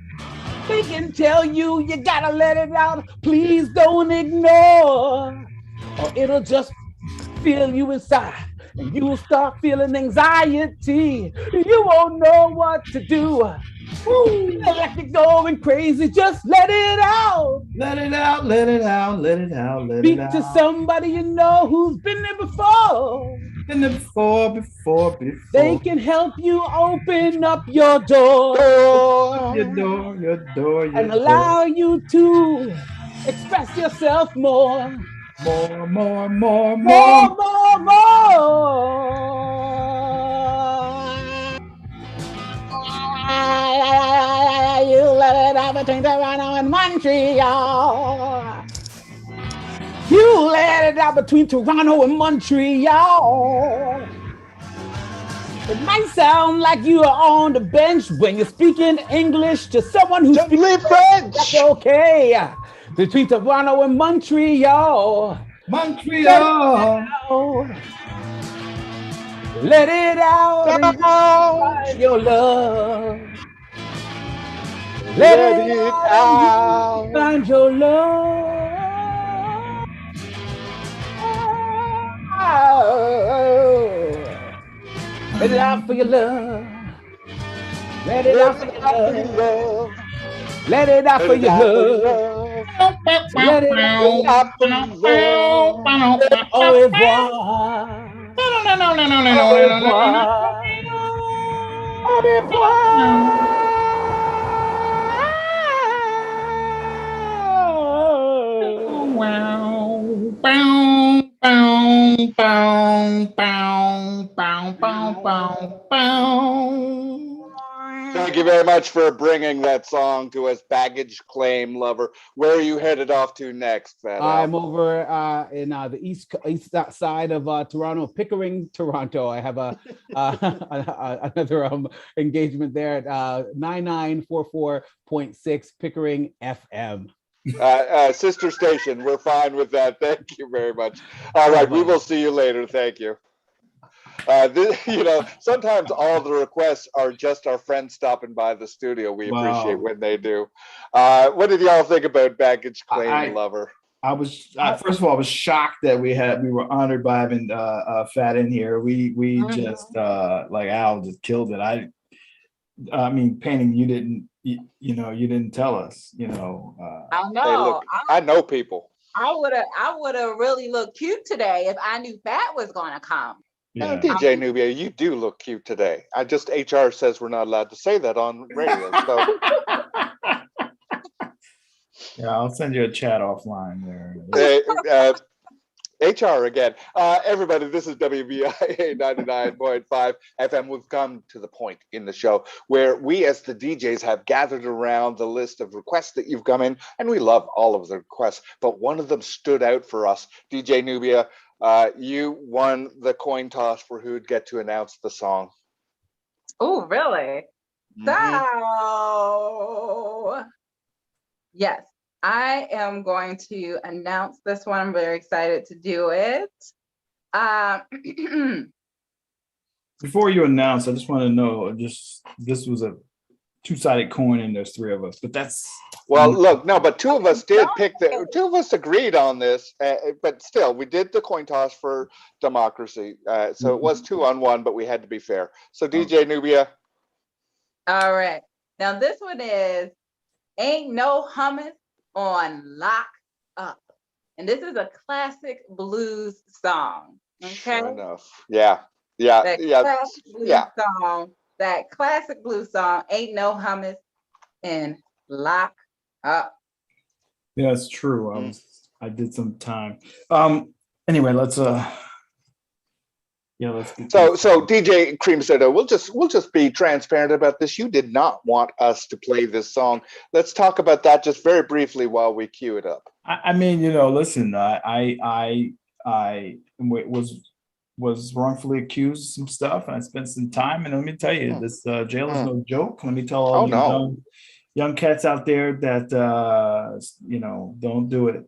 They can tell you you gotta let it out. Please don't ignore, or it'll just feel you inside. And you'll start feeling anxiety. You won't know what to do. Like you're going crazy, just let it out. Let it out, let it out, let it out, let it Speak out. to somebody you know who's been there before. Been there before. They can help you open up your door Your door, your door, your and door. allow you to express yourself more. More. More, more, more. You let it out between Toronto and Montreal. You let it out between Toronto and Montreal. It might sound like you are on the bench when you're speaking English to someone who speaks French. That's okay. Between Toronto and Montreal. Montreal. Let it out. And find your love. Let it out. And find your love. Let it out for your love. Let it out for your love. Let it out for your love. Let it out for your love. Au revoir. Au revoir. Au revoir. Thank you very much for bringing that song to us, Baggage Claim Lover. Where are you headed off to next, Fat Al? I'm over in the east side of Toronto, Pickering, Toronto. I have another engagement there at 9944.6 Pickering FM. Sister station, we're fine with that. Thank you very much. All right, we will see you later. Thank you. Sometimes all the requests are just our friends stopping by the studio. We appreciate when they do. What did y'all think about Baggage Claim Lover? I was first of all, I was shocked that we were honored by having Fat in here. We just like Al just killed it. I mean, Painting, you didn't tell us. I know. Hey, look, I know people. I would have really looked cute today if I knew Fat was gonna come. Yeah. DJ Nubia, you do look cute today. HR says we're not allowed to say that on radio. So yeah, I'll send you a chat offline there. HR again. Everybody, this is WBIA 99.5 FM. We've come to the point in the show where we as the DJs have gathered around the list of requests that you've come in, and we love all of the requests, but one of them stood out for us. DJ Nubia, you won the coin toss for who'd get to announce the song. Oh, really? So, yes, I am going to announce this one. I'm very excited to do it. Before you announce, I just want to know, this was a two-sided coin and there's three of us, but that's... Well, look, no, but two of us did pick two of us agreed on this, but still, we did the coin toss for democracy. So it was 2-on-1, but we had to be fair. So DJ Nubia. All right. Now this one is Ain't No Hummus on Lock Up. And this is a classic blues song. Okay. Sure enough. Yeah. Classic blues song. That classic blues song, Ain't No Hummus in Lock Up. Yeah, it's true. I did some time. Anyway, let's Yeah, let's get So DJ Cream Soda, we'll just be transparent about this. You did not want us to play this song. Let's talk about that just very briefly while we cue it up. I mean, listen, I was wrongfully accused of some stuff, and I spent some time. And let me tell you, this jail is no joke. Let me tell all young cats out there that don't do it.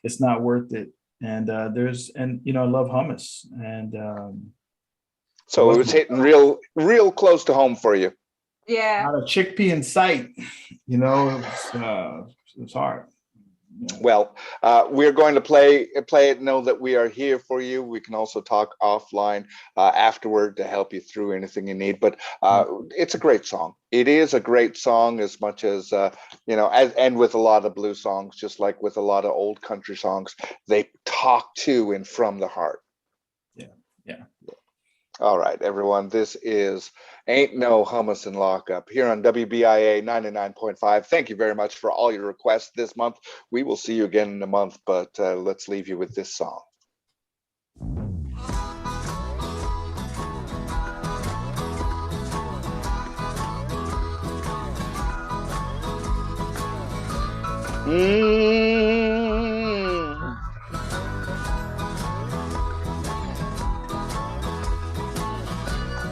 It's not worth it. And I love hummus, and so it was hitting real close to home for you. Yeah. Not a chickpea in sight. It's hard. Yeah. Well, we're going to play it. Know that we are here for you. We can also talk offline afterward to help you through anything you need. But it's a great song. It is a great song, as much as and with a lot of blues songs, just like with a lot of old country songs, they talk to and from the heart. Yeah. All right, everyone. This is Ain't No Hummus in Lockup here on WBIA 99.5. Thank you very much for all your requests this month. We will see you again in a month, but let's leave you with this song.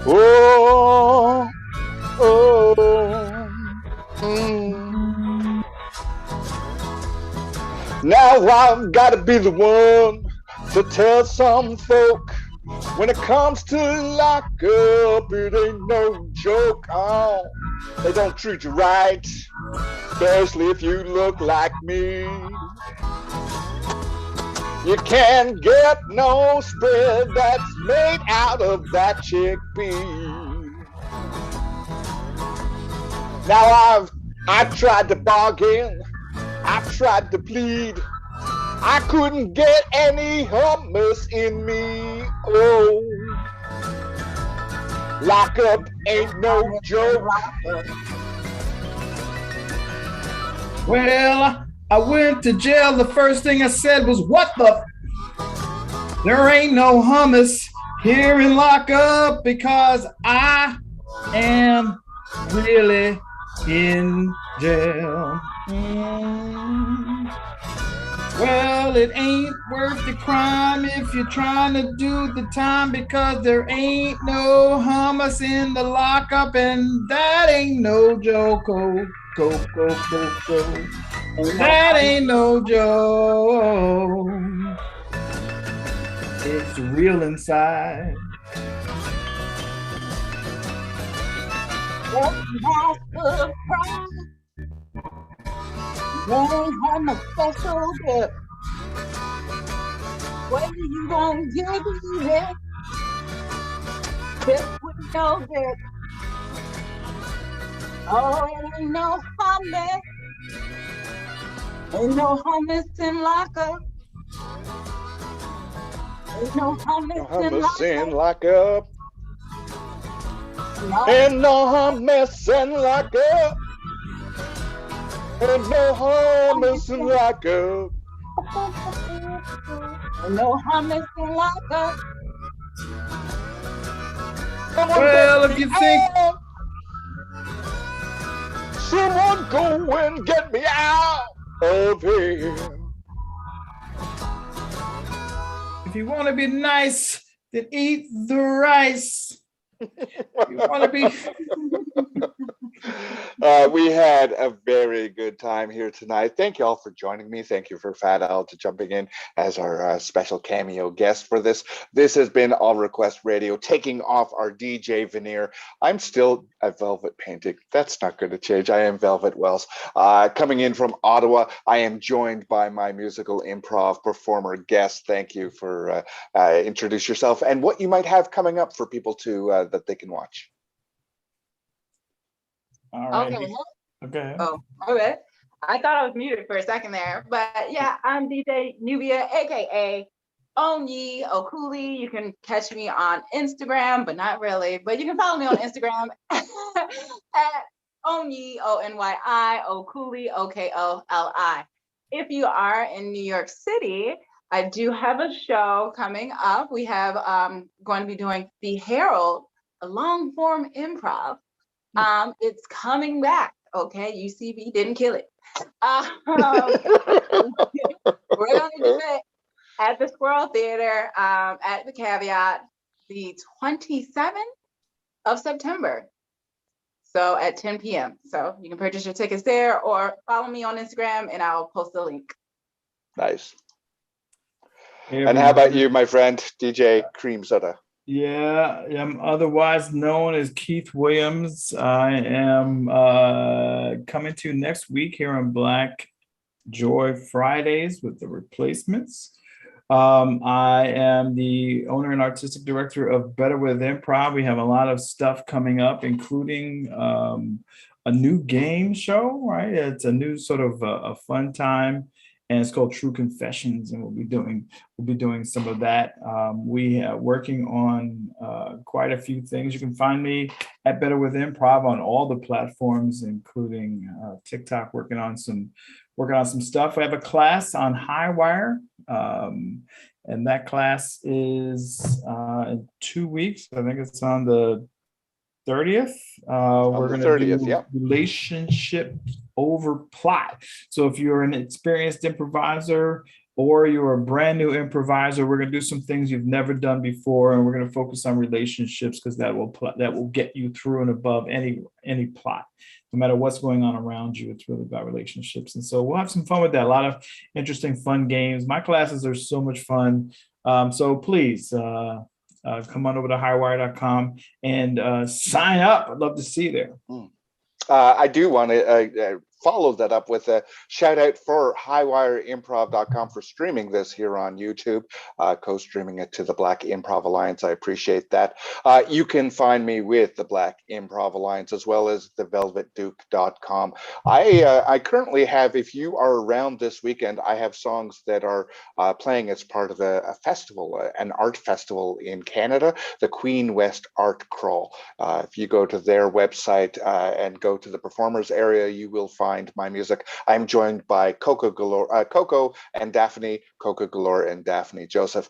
Oh, Now I've got to be the one to tell some folk, when it comes to lockup, it ain't no joke. Oh, they don't treat you right, especially if you look like me. You can't get no spread that's made out of that chickpea. Now I've tried to bargain, I've tried to plead. I couldn't get any hummus in me. Oh, lockup ain't no joke. Well, I went to jail. The first thing I said was, "What the? There ain't no hummus here in lockup because I am really in jail." Well, it ain't worth the crime if you're trying to do the time, because there ain't no hummus in the lockup, and that ain't no joke. Oh, go. And that ain't no joke. It's real inside. Won't have my special gift. What you gonna give me that? Just with no gift. Oh, ain't no hummus. Ain't no hummus in lockup. Ain't no hummus in lockup. Ain't no hummus in lockup. Ain't no hummus in lockup. Ain't no hummus in lockup. Well, if you think someone go and get me out of here. If you want to be nice, then eat the rice. You want to be. We had a very good time here tonight. Thank you all for joining me. Thank you for Fat Al to jumping in as our special cameo guest for this. This has been All Request Radio, taking off our DJ veneer. I'm still a Velvet Painting. That's not going to change. I am Velvet Wells. Coming in from Ottawa, I am joined by my musical improv performer guest. Thank you for introduce yourself and what you might have coming up for people to that they can watch. All right. Okay. Oh, okay. I thought I was muted for a second there, but yeah, I'm DJ Nubia, aka Onyi Okuli. You can catch me on Instagram, but not really. But you can follow me on Instagram at Onyi Onyi Okuli Okoli. If you are in New York City, I do have a show coming up. We have going to be doing the Herald, a long form improv. It's coming back. Okay, UCB didn't kill it. We're gonna do it at the Squirrel Theater at the Caveat the 27th of September. So at 10 p.m. So you can purchase your tickets there or follow me on Instagram and I'll post the link. Nice. Hey, And how about everybody. you, my friend, DJ Cream Soda? Yeah, I'm otherwise known as Keith Williams. I am coming to you next week here on Black Joy Fridays with the Replacements. I am the owner and artistic director of Better with Improv. We have a lot of stuff coming up, including a new game show, right? It's a new sort of a fun time, and it's called True Confessions, and we'll be doing some of that. We are working on quite a few things. You can find me at Better with Improv on all the platforms, including TikTok, working on some stuff. We have a class on Highwire, and that class is in 2 weeks. I think it's on the 30th. We're going to 30th, do yeah. relationship over plot. So if you're an experienced improviser or you're a brand new improviser, we're going to do some things you've never done before, and we're going to focus on relationships because that will get you through and above any plot. No matter what's going on around you, it's really about relationships. And so we'll have some fun with that. A lot of interesting, fun games. My classes are so much fun. So please come on over to highwire.com and sign up. I'd love to see you there. I do want to follow that up with a shout out for highwireimprov.com for streaming this here on YouTube, co-streaming it to the Black Improv Alliance. I appreciate that. You can find me with the Black Improv Alliance as well as thevelvetduke.com. I currently have, if you are around this weekend, I have songs that are playing as part of a festival, an art festival in Canada, the Queen West Art Crawl. If you go to their website and go to the performers area, you will find my music. I'm joined by Coco and Daphne, Coco Galore and Daphne Joseph.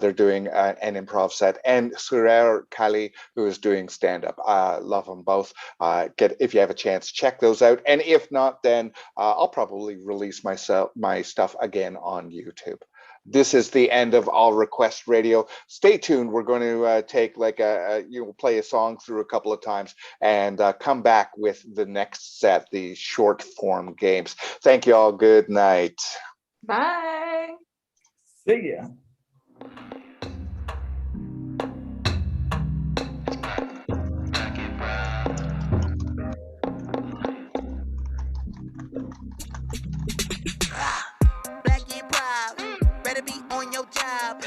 They're doing an improv set, and Surer Kali, who is doing stand-up. Love them both. If you have a chance, check those out. And if not, then I'll probably release my stuff again on YouTube. This is the end of All Request Radio. Stay tuned. We're going to take play a song through a couple of times and come back with the next set, the short form games. Thank you all. Good night. Bye. See ya. Black Improv, better be on your job.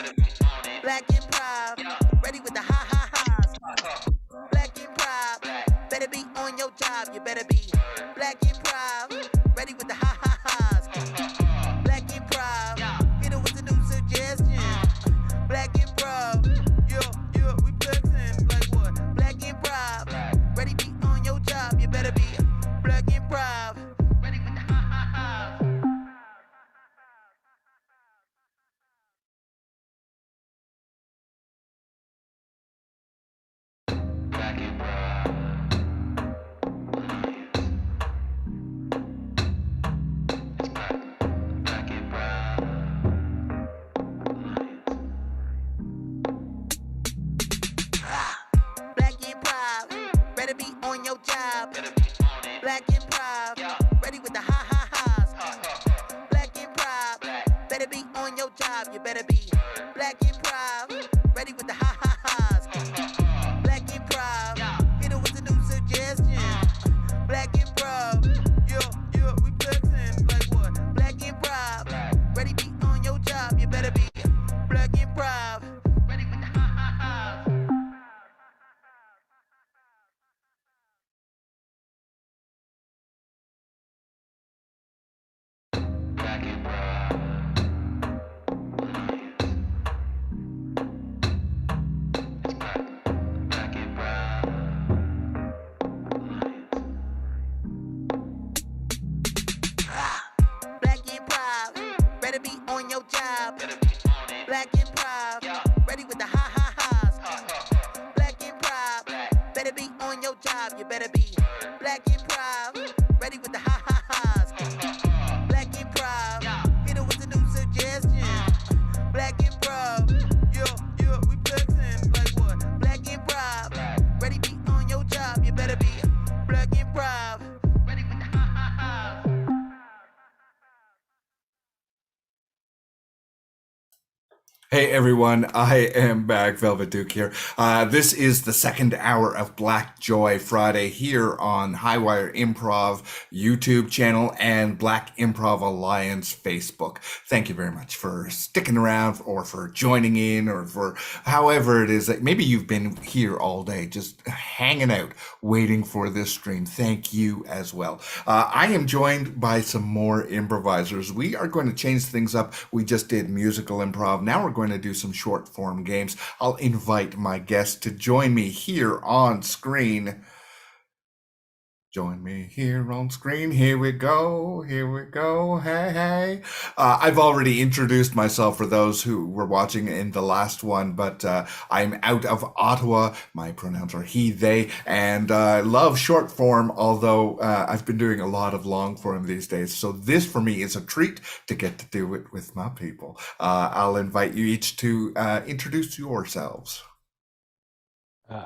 Black Improv, ready with the ha ha ha's. Black Improv, better be on your job. You better be Black Improv, ready with the ha ha ha's. Black Improv, hit it with a new suggestion. Black Improv, yeah, we flexing like what? Black Improv, ready be on your job. You better be Black Improv, ready with the ha ha ha's. Hey everyone, I am back, Velvet Duke here. This is the second hour of Black Joy Friday here on Highwire Improv YouTube channel and Black Improv Alliance Facebook. Thank you very much for sticking around or for joining in or for however it is that maybe you've been here all day just hanging out waiting for this stream. Thank you as well. I am joined by some more improvisers. We are going to change things up. We just did musical improv. Now we're going to do some short form games. I'll invite my guest to join me here on screen. Join me here on screen. Here we go. Here we go. Hey, hey. I've already introduced myself for those who were watching in the last one, but I'm out of Ottawa. My pronouns are he, they, and I love short form, although I've been doing a lot of long form these days. So this for me is a treat to get to do it with my people. I'll invite you each to introduce yourselves.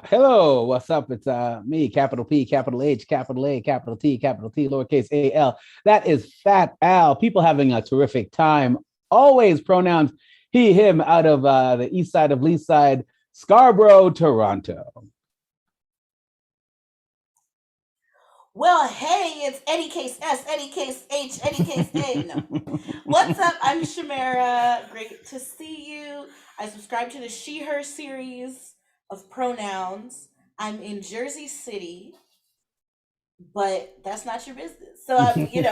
Hello, what's up? It's me, capital P, capital H, capital A, capital T, lowercase A-L. That is Fat Al. People having a terrific time. Always pronouns he, him, out of the east side of Leaside, Scarborough, Toronto. Well, hey, it's Eddie Case S, Eddie Case H, Eddie Case A. No. What's up? I'm Shamara. Great to see you. I subscribe to the She, Her series of pronouns. I'm in Jersey City, but that's not your business. So I'm, and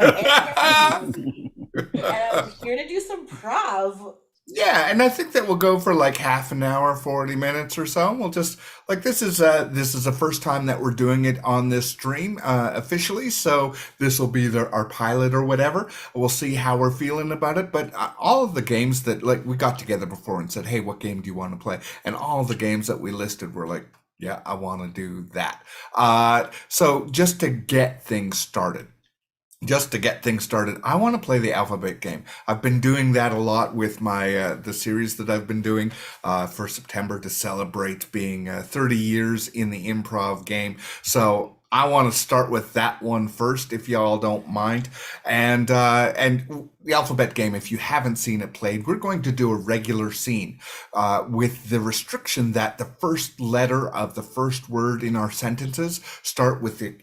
I'm here to do some prov. Yeah, and I think that we'll go for like half an hour, 40 minutes or so. We'll just like this is the first time that we're doing it on this stream officially, so this will be our pilot or whatever. We'll see how we're feeling about it. But all of the games that like we got together before and said, "Hey, what game do you want to play?" And all of the games that we listed were like, "Yeah, I want to do that." So just to get things started. I want to play the alphabet game. I've been doing that a lot with my the series that I've been doing for September to celebrate being 30 years in the improv game. So I want to start with that one first, if y'all don't mind. And the alphabet game, if you haven't seen it played, we're going to do a regular scene with the restriction that the first letter of the first word in our sentences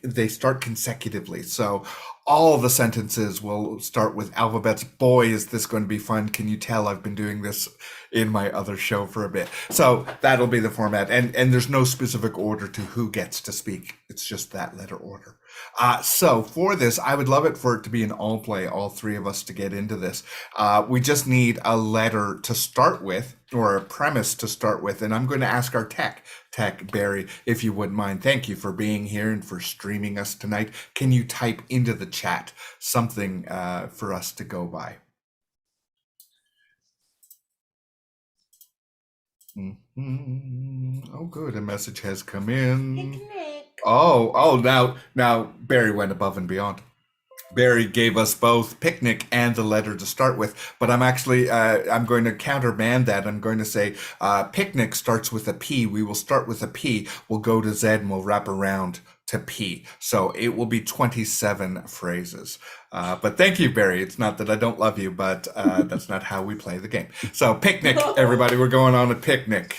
they start consecutively. So all the sentences will start with alphabets. Boy, is this going to be fun. Can you tell I've been doing this in my other show for a bit? So that'll be the format. And there's no specific order to who gets to speak. It's just that letter order. So for this, I would love it for it to be an all play, all three of us to get into this. We just need a letter to start with or a premise to start with. And I'm going to ask our tech Barry, if you wouldn't mind. Thank you for being here and for streaming us tonight. Can you type into the chat something for us to go by? Oh, good. A message has come in. Picnic. Oh, now Barry went above and beyond. Barry gave us both picnic and the letter to start with, but I'm actually I'm going to countermand that. I'm going to say picnic starts with a P. We will start with a P. We'll go to Z and we'll wrap around to P. So it will be 27 phrases. But thank you, Barry. It's not that I don't love you, but that's not how we play the game. So picnic, everybody. We're going on a picnic.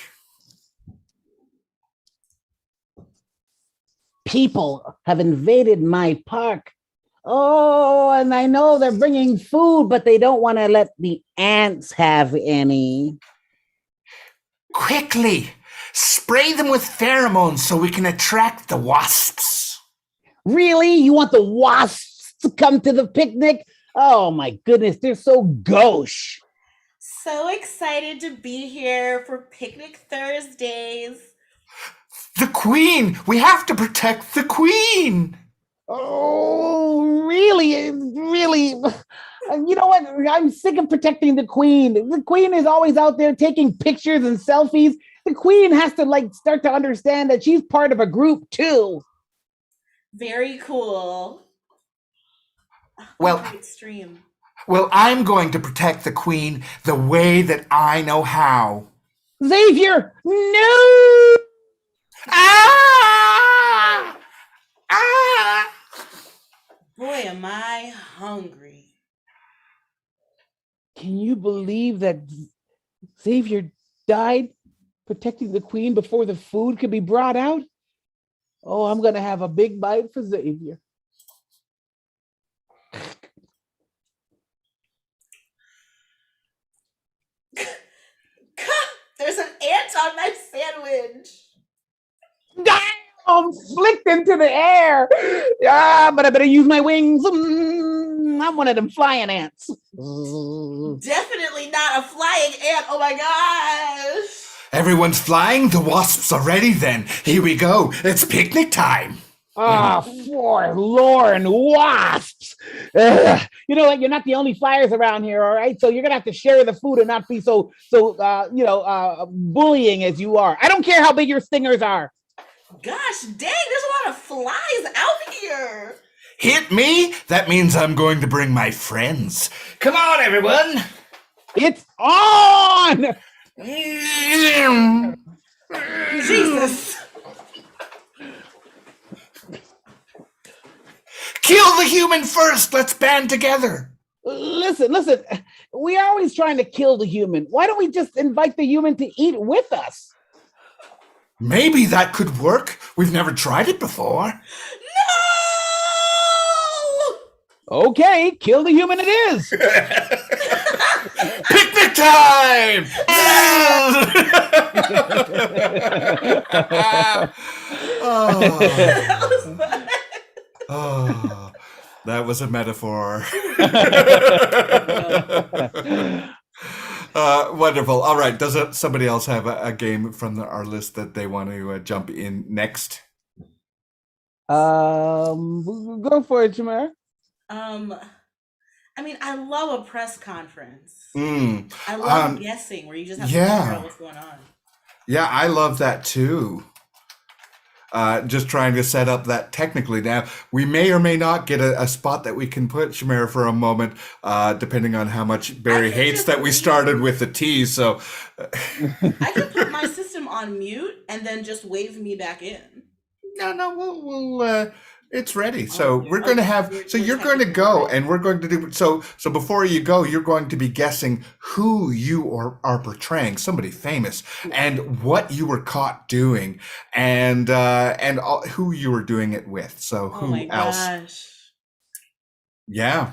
People have invaded my park. Oh, and I know they're bringing food, but they don't want to let the ants have any. Quickly, spray them with pheromones so we can attract the wasps. Really? You want the wasps to come to the picnic? Oh my goodness, they're so gauche. So excited to be here for Picnic Thursdays. The Queen! We have to protect the Queen! Oh, really? Really? You know what? I'm sick of protecting the Queen. The Queen is always out there taking pictures and selfies. The Queen has to start to understand that she's part of a group too. Very cool. Well, great stream. Well, I'm going to protect the Queen the way that I know how. Xavier, no! Ah! Ah! Boy, am I hungry. Can you believe that Xavier died protecting the queen before the food could be brought out. Oh, I'm gonna have a big bite for Xavier. There's an ant on my sandwich. Damn! Flicked into the air. Ah, but I better use my wings. I'm one of them flying ants. Definitely not a flying ant. Oh my gosh. Everyone's flying. The wasps are ready then. Here we go. It's picnic time. Ah, forlorn wasps. You know what? You're not the only flyers around here, all right? So you're gonna have to share the food and not be so bullying as you are. I don't care how big your stingers are. Gosh dang, there's a lot of flies out here. Hit me? That means I'm going to bring my friends. Come on, everyone. It's on! Jesus. Kill the human first. Let's band together. Listen. We're always trying to kill the human. Why don't we just invite the human to eat with us? Maybe that could work. We've never tried it before. No! Okay, kill the human it is. Picnic time! Oh, that was a metaphor. Wonderful. All right. Does somebody else have a game from our list that they want to jump in next? Go for it, Jamar. I mean, I love a press conference. Mm. I love guessing where you just have to figure out what's going on. Yeah, I love that too. Just trying to set up that technically. Now, we may or may not get a spot that we can put Shamara for a moment, depending on how much Barry hates that we started with the T. So I can put my system on mute and then just wave me back in. No, we'll it's ready. So we're going to have, so you're going to go and we're going to do, so before you go, you're going to be guessing who you are portraying, somebody famous, and what you were caught doing, and who you were doing it with. So who else? Gosh. Yeah.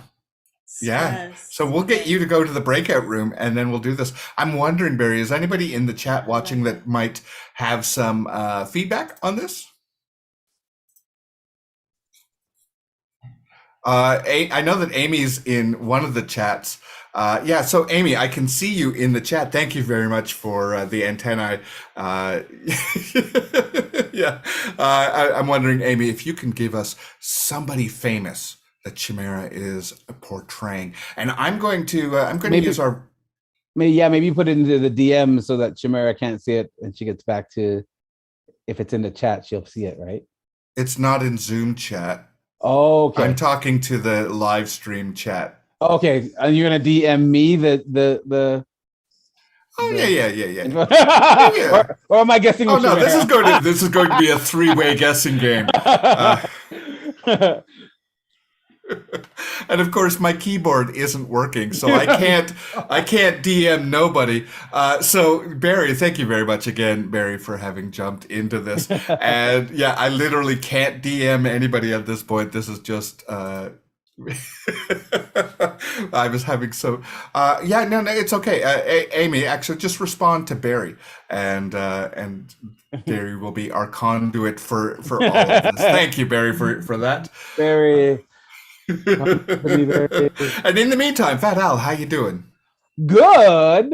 Yeah. So we'll get you to go to the breakout room and then we'll do this. I'm wondering, Barry, is anybody in the chat watching that might have some feedback on this? I know that Amy's in one of the chats. Yeah, so Amy, I can see you in the chat. Thank you very much for the antennae. Yeah, I'm wondering, Amy, if you can give us somebody famous that Chimera is portraying. And I'm going to use our... Maybe you put it into the DM so that Chimera can't see it and she gets back to, if it's in the chat, she'll see it, right? It's not in Zoom chat. Oh, okay. I'm talking to the live stream chat. Okay, and you're gonna DM me the. Oh yeah. Or am I guessing? Oh no, this is going to be a three-way guessing game. And of course, my keyboard isn't working, so I can't DM nobody. So Barry, thank you very much again, Barry, for having jumped into this. And yeah, I literally can't DM anybody at this point. This is just I was having so no, it's okay. Amy, actually, just respond to Barry, and Barry will be our conduit for all of this. Thank you, Barry, for that. Barry. And in the meantime, Fat Al, how you doing? Good.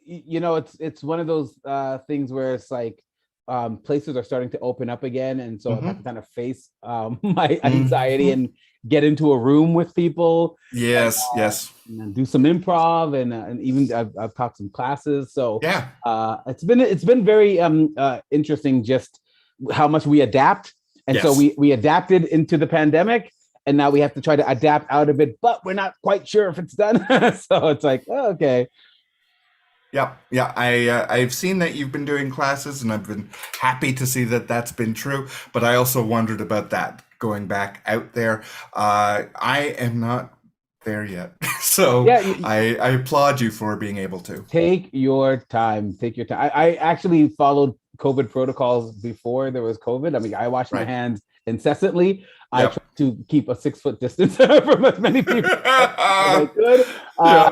It's one of those things where it's like places are starting to open up again, and so I have to kind of face my anxiety and get into a room with people. Yes. And do some improv, and even I've taught some classes. So yeah, it's been very interesting just how much we adapt. And so we adapted into the pandemic, and now we have to try to adapt out of it, but we're not quite sure if it's done. So it's like, oh, okay. Yeah. I've seen that you've been doing classes, and I've been happy to see that that's been true. But I also wondered about that going back out there. I am not there yet. So Yeah, I applaud you for being able to. take your time. Take your time. I actually followed COVID protocols before there was COVID. I mean, I wash my Right. hands incessantly. I Yep. try to keep a 6-foot distance from as many people as I could. Yeah.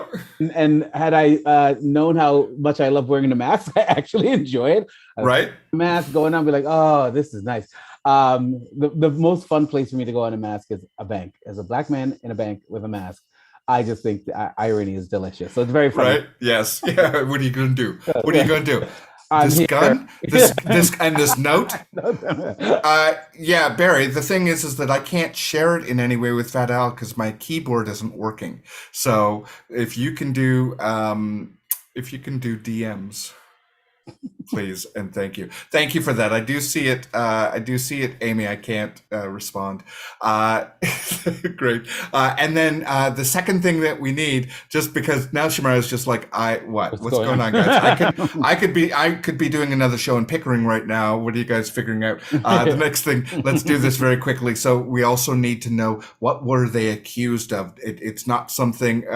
And had I known how much I love wearing the mask, I actually enjoy it. Right. Mask going on, be like, oh, this is nice. The most fun place for me to go on a mask is a bank. As a Black man in a bank with a mask, I just think the irony is delicious. So it's very funny. Right. Yes. Yeah. What are you going to do? What are you going to do? I'm This here. gun, this note. Yeah, Barry. The thing is that I can't share it in any way with Fat Al because my keyboard isn't working. So if you can do DMs, please and thank you. Thank you for that. I do see it. Amy. I can't respond. Great. And then the second thing that we need, just because now Shamara is just like, what's going on, guys? I could be doing another show in Pickering right now. What are you guys figuring out? The next thing, let's do this very quickly. So we also need to know, what were they accused of? It's not something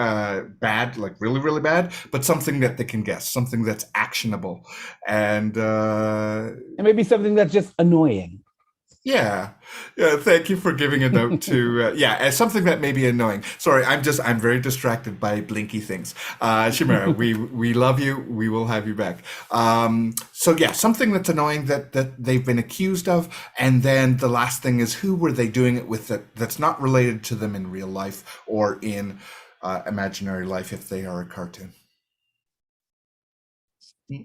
bad, like really, really bad, but something that they can guess, something that's actionable. And maybe something that's just annoying. Yeah. Thank you for giving a note to as something that may be annoying. Sorry, I'm very distracted by blinky things. Shamara, we love you. We will have you back. So yeah, something that's annoying that they've been accused of, and then the last thing is, who were they doing it with that's not related to them in real life or in imaginary life if they are a cartoon. I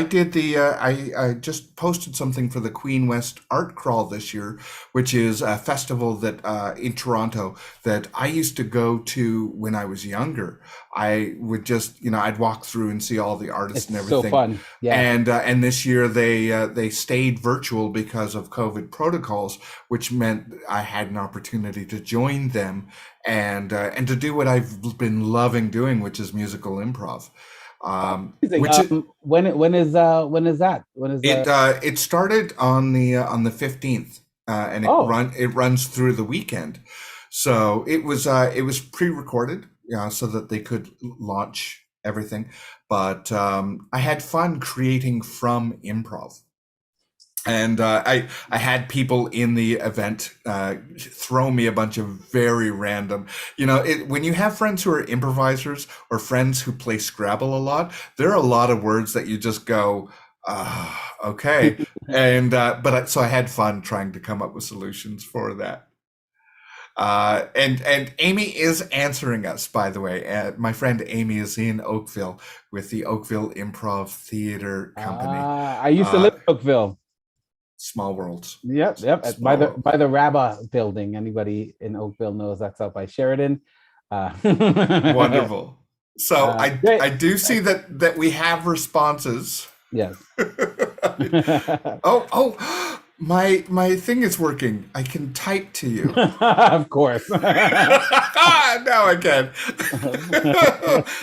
did I just posted something for the Queen West Art Crawl this year, which is a festival that in Toronto that I used to go to when I was younger. I would just, I'd walk through and see all the artists and everything. So fun. Yeah. And this year they stayed virtual because of COVID protocols, which meant I had an opportunity to join them and to do what I've been loving doing, which is musical improv. When is that? It started on the 15th, and it runs through the weekend. So it was pre-recorded, so that they could launch everything. But I had fun creating from improv. And I had people in the event throw me a bunch of very random, when you have friends who are improvisers or friends who play Scrabble a lot, there are a lot of words that you just go, okay. So I had fun trying to come up with solutions for that. And Amy is answering us, by the way. My friend Amy is in Oakville with the Oakville Improv Theater Company. I used to live in Oakville. Small worlds. Yep. By the Rabba building. Anybody in Oakville knows that's out by Sheridan. Wonderful. So I do see that we have responses. Yes. My thing is working. I can type to you. Of course. Now I can.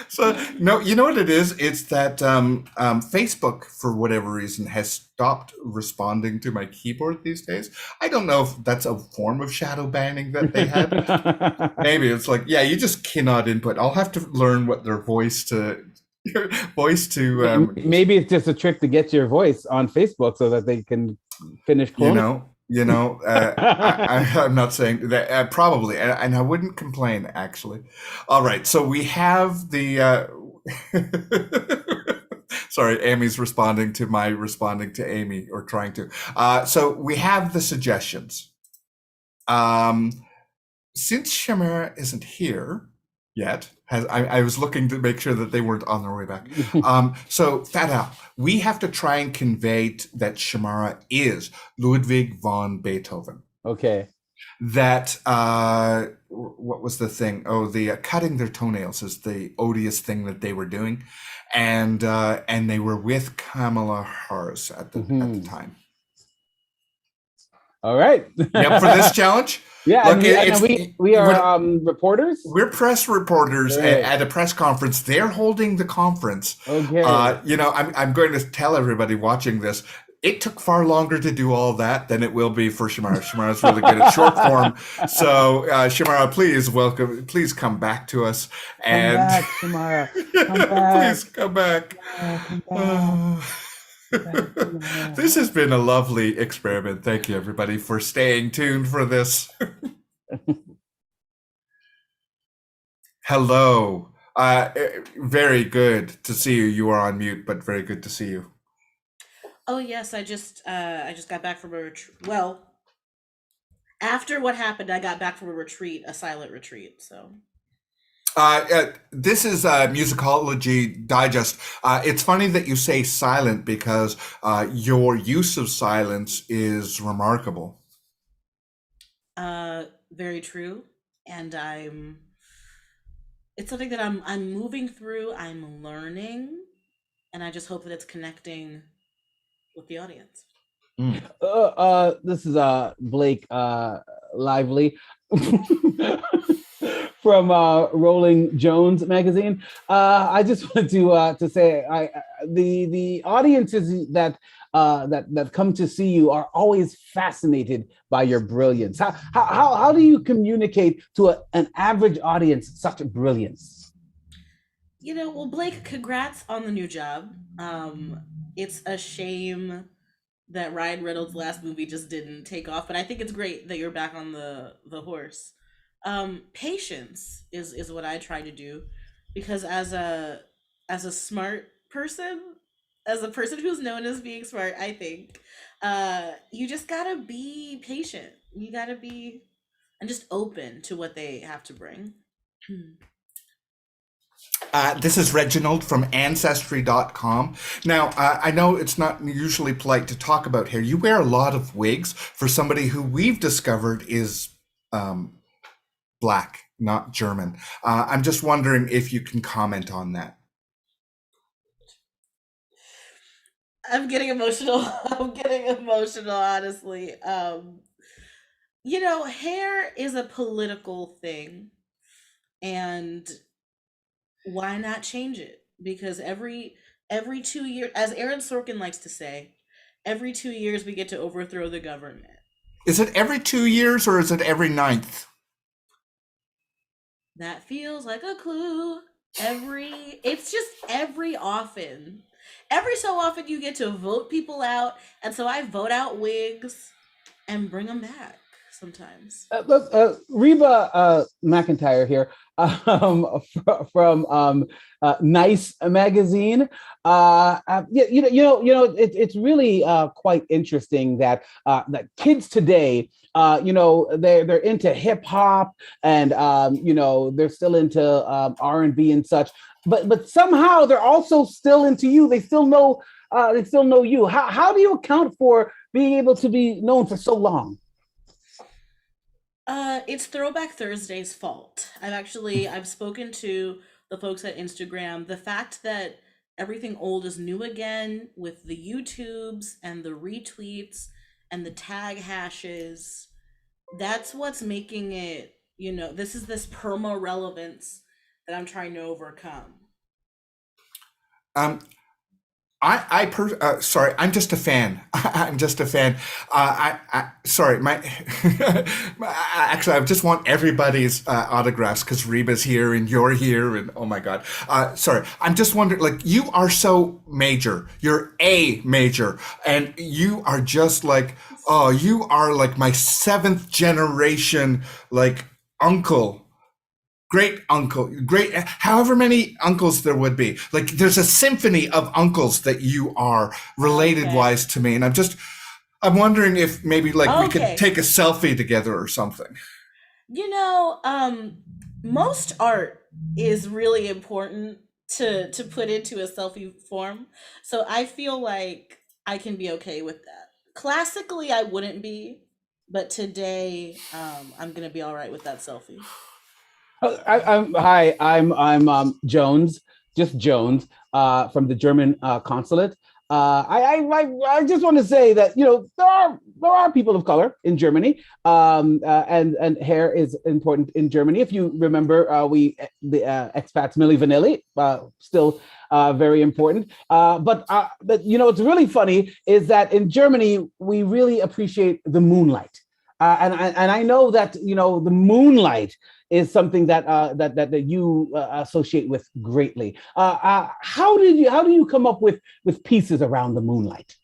So no, you know what it is? It's that Facebook, for whatever reason, has stopped responding to my keyboard these days. I don't know if that's a form of shadow banning that they had. Maybe it's like, you just cannot input. I'll have to learn what their voice to. Maybe it's just a trick to get your voice on Facebook so that they can finish cloning. I'm not saying that, probably, and I wouldn't complain, actually. All right, so we have the sorry, Amy's responding to Amy, or trying to. So we have the suggestions. Since Shamara isn't here yet, I was looking to make sure that they weren't on their way back. So Fat Al, we have to try and convey that Shamara is Ludwig von Beethoven. Okay. That what was the thing? Oh, the cutting their toenails is the odious thing that they were doing, and they were with Kamala Harris at the time. All right. Yep, for this challenge. Yeah, look, we are reporters. We're press reporters at a press conference. They're holding the conference. Okay. I'm going to tell everybody watching this, it took far longer to do all that than it will be for Shamara. Shamara's really good at short form. So, Shamara, please come back to us. Come back, Shamara. Come back. Please come back. Come back. This has been a lovely experiment. Thank you, everybody, for staying tuned for this. Hello. Very good to see you. You are on mute, but very good to see you. Oh yes, I just got back from a retreat. Well, after what happened, I got back from a retreat, a silent retreat. So. This is Musicology Digest. It's funny that you say silent because your use of silence is remarkable. Very true, and it's something that I'm moving through. I'm learning, and I just hope that it's connecting with the audience. This is Blake Lively from Rolling Jones magazine. I just wanted to say the audiences that come to see you are always fascinated by your brilliance. How do you communicate to an average audience such brilliance? Well, Blake, congrats on the new job. It's a shame that Ryan Reynolds' last movie just didn't take off, but I think it's great that you're back on the horse. Patience is what I try to do, because as a smart person, as a person who's known as being smart, I think you just gotta be patient. You gotta be and just open to what they have to bring. This is Reginald from Ancestry.com. Now, I know it's not usually polite to talk about hair. You wear a lot of wigs for somebody who we've discovered is Black, not German. I'm just wondering if you can comment on that. I'm getting emotional. I'm getting emotional, honestly. Hair is a political thing, and why not change it? Because every 2 years, as Aaron Sorkin likes to say, every 2 years we get to overthrow the government. Is it every 2 years or is it every 9th? That feels like a clue. It's just every often. Every so often you get to vote people out, and so I vote out wigs and bring them back sometimes. Reba McEntire here from Nice magazine. It's really quite interesting that that kids today, they're into hip hop and they're still into R&B and such, but somehow they're also still into you. They still know you. How do you account for being able to be known for so long? It's Throwback Thursday's fault. I've spoken to the folks at Instagram. The fact that everything old is new again with the YouTubes and the retweets and the tag hashes, that's what's making it, this is this perma relevance that I'm trying to overcome. Sorry, I'm just a fan. I'm just a fan. Sorry, actually, I just want everybody's autographs because Reba's here and you're here and oh my God. Sorry, I'm just wondering, like, you are so major. You're a major and you are just like, oh, you are like my 7th generation, like, uncle. Great uncle, great, however many uncles there would be. Like, there's a symphony of uncles that you are related wise to me. And I'm wondering if maybe we could take a selfie together or something. Most art is really important to put into a selfie form. So I feel like I can be okay with that. Classically, I wouldn't be, but today I'm going to be all right with that selfie. I'm Jones, just Jones, from the German consulate. I just want to say that there are people of color in Germany, and hair is important in Germany. If you remember, the expats Milli Vanilli, still very important. But what's really funny is that in Germany we really appreciate the moonlight, and I know that the moonlight is something that you associate with greatly. How do you come up with pieces around the moonlight?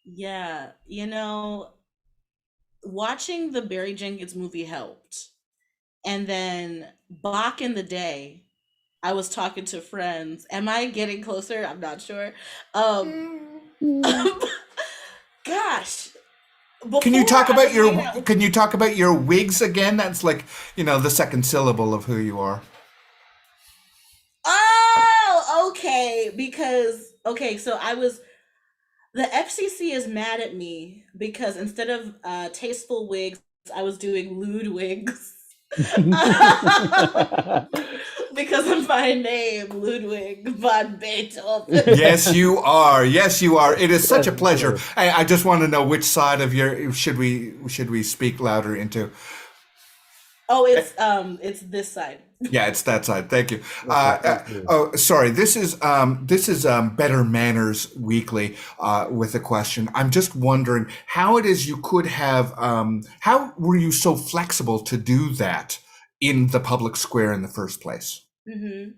Yeah, watching the Barry Jenkins movie helped. And then back in the day, I was talking to friends. Am I getting closer? I'm not sure. Gosh. Can you talk about your Before, Can you talk about your wigs again? That's like, the second syllable of who you are. Oh, okay. So the FCC is mad at me because instead of tasteful wigs, I was doing lewd wigs. Because of my name, Ludwig von Beethoven. Yes, you are. Yes, you are. It is such a pleasure. I just want to know which side of your should we speak louder into? Oh, it's this side. Yeah, it's that side. Thank you. Oh, sorry. This is Better Manners Weekly with a question. I'm just wondering how it is you could have. How were you so flexible to do that in the public square in the first place? Mm-hmm.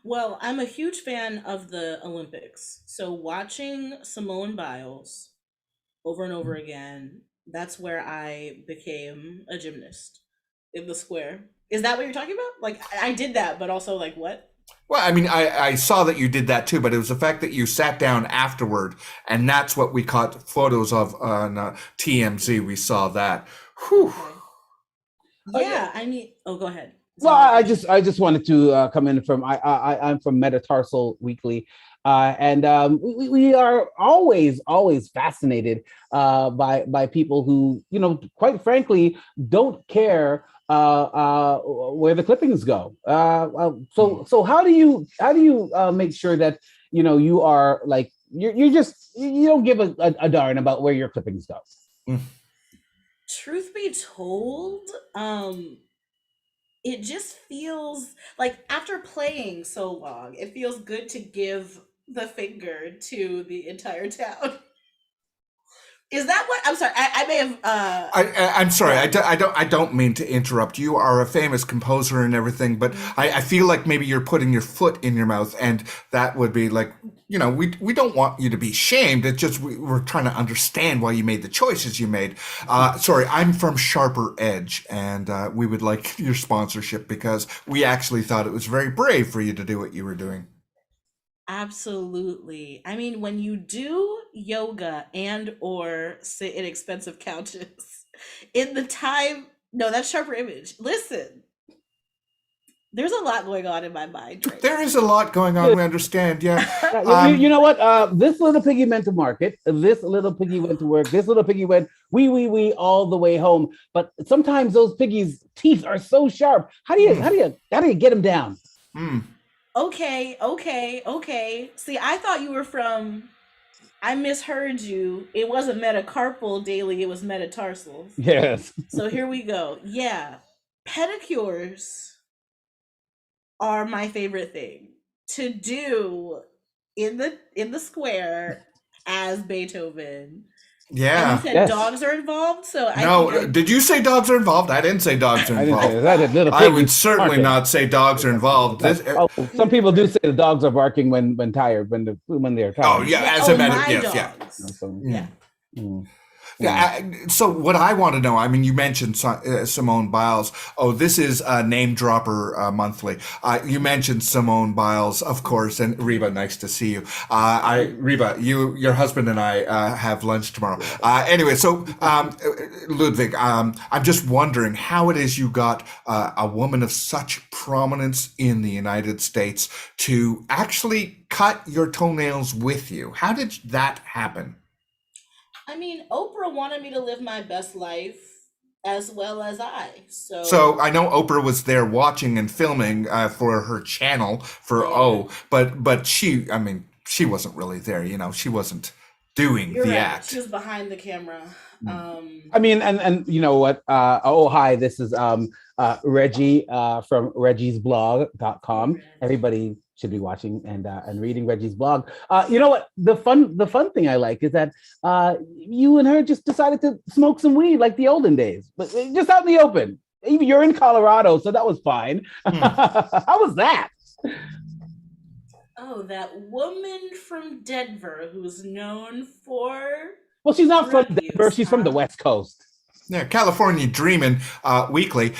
Well, I'm a huge fan of the Olympics, so watching Simone Biles over and over again, that's where I became a gymnast in the square. Is that what you're talking about? Like I did that, but also like what? Well, I mean, I saw that you did that too, but it was the fact that you sat down afterward, and that's what we caught photos of on TMZ. We saw that. Whew. Yeah, I mean, go ahead. Well, I just wanted to come in from I'm from Metatarsal Weekly, and we are always fascinated by people who quite frankly don't care where the clippings go. So how do you make sure that you are like you don't give a darn about where your clippings go? Truth be told, it just feels like after playing so long, it feels good to give the finger to the entire town. Is that what? I'm sorry. I may have. I'm sorry. I don't mean to interrupt. You are a famous composer and everything, but I feel like maybe you're putting your foot in your mouth, and that would be like, we don't want you to be shamed. It's just we're trying to understand why you made the choices you made. Sorry, I'm from Sharper Edge, and we would like your sponsorship because we actually thought it was very brave for you to do what you were doing. Absolutely. I mean, when you do yoga and or sit in expensive couches in the time, no, that's Sharper Image. Listen, there's a lot going on in my mind right There is a lot going on. We understand. Yeah. You know what? This little piggy went to market. This little piggy went to work. This little piggy went wee all the way home. But sometimes those piggies' teeth are so sharp. How do you get them down? Okay. See, I thought you were from. I misheard you. It wasn't metacarpal daily. It was metatarsal. Yes. So here we go. Yeah, pedicures are my favorite thing to do in the square as Beethoven. Yeah. And you said dogs are involved, so did you say dogs are involved? I didn't say dogs are involved. I would certainly not say dogs are involved. Some people do say the dogs are barking when tired, when they're tired. Oh yeah, as a matter, yes, yeah. So what I want to know, I mean, you mentioned Simone Biles. Oh, this is Name Dropper Monthly. You mentioned Simone Biles, of course, and Reba, nice to see you. Reba, your husband and I have lunch tomorrow. Anyway, so Ludwig, I'm just wondering how it is you got a woman of such prominence in the United States to actually cut your toenails with you. How did that happen? I mean, Oprah wanted me to live my best life as well as I. So I know Oprah was there watching and filming for her channel for but she, I mean, she wasn't really there. She wasn't doing You're the right. act. She was behind the camera. I mean, and you know what? Oh, hi, this is Reggie from reggiesblog.com. Everybody should be watching and reading Reggie's blog. You know what? The fun thing I like is that you and her just decided to smoke some weed like the olden days, but just out in the open. Even you're in Colorado, so that was fine. How was that? Oh, that woman from Denver who's known for... Well, she's not from Denver. She's from the West Coast. Yeah, California Dreamin' Weekly. Okay.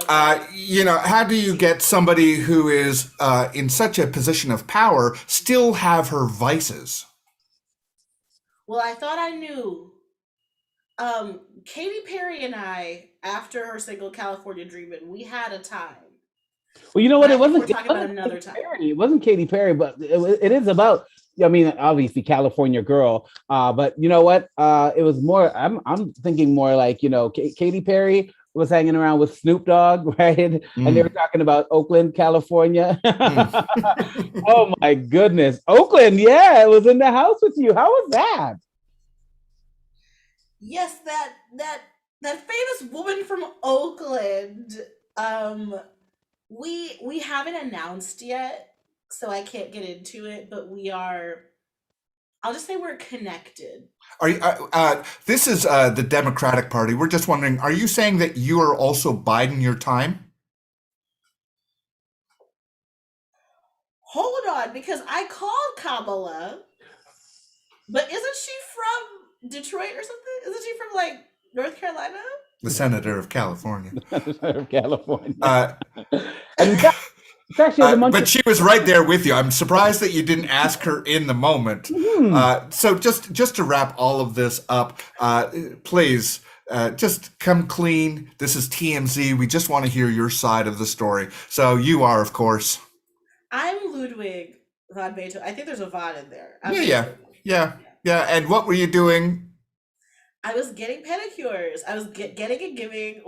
How do you get somebody who is in such a position of power still have her vices? Well, I thought I knew. Katy Perry and I, after her single California Dreamin', we had a time. Well, you know what? We're It wasn't another time. It wasn't Katy Perry, but it is about. I mean, obviously California Girl. But you know what? It was more. I'm thinking more like Katy Perry was hanging around with Snoop Dogg, right? And they were talking about Oakland, California. Oh my goodness, Oakland! Yeah, it was in the house with you. How was that? Yes, that famous woman from Oakland. We haven't announced yet, so I can't get into it, but we are, I'll just say we're connected. Are you, this is the Democratic Party. We're just wondering, are you saying that you are also biding your time? Hold on, because I called Kamala, but isn't she from Detroit or something? Isn't she from like North Carolina? The senator of California. Of California. But she was right there with you. I'm surprised that you didn't ask her in the moment. So just to wrap all of this up, please just come clean. This is TMZ. We just want to hear your side of the story. So you are, of course. I'm Ludwig von Beethoven. I think there's a von in there. Yeah. And what were you doing? I was getting pedicures. I was getting and giving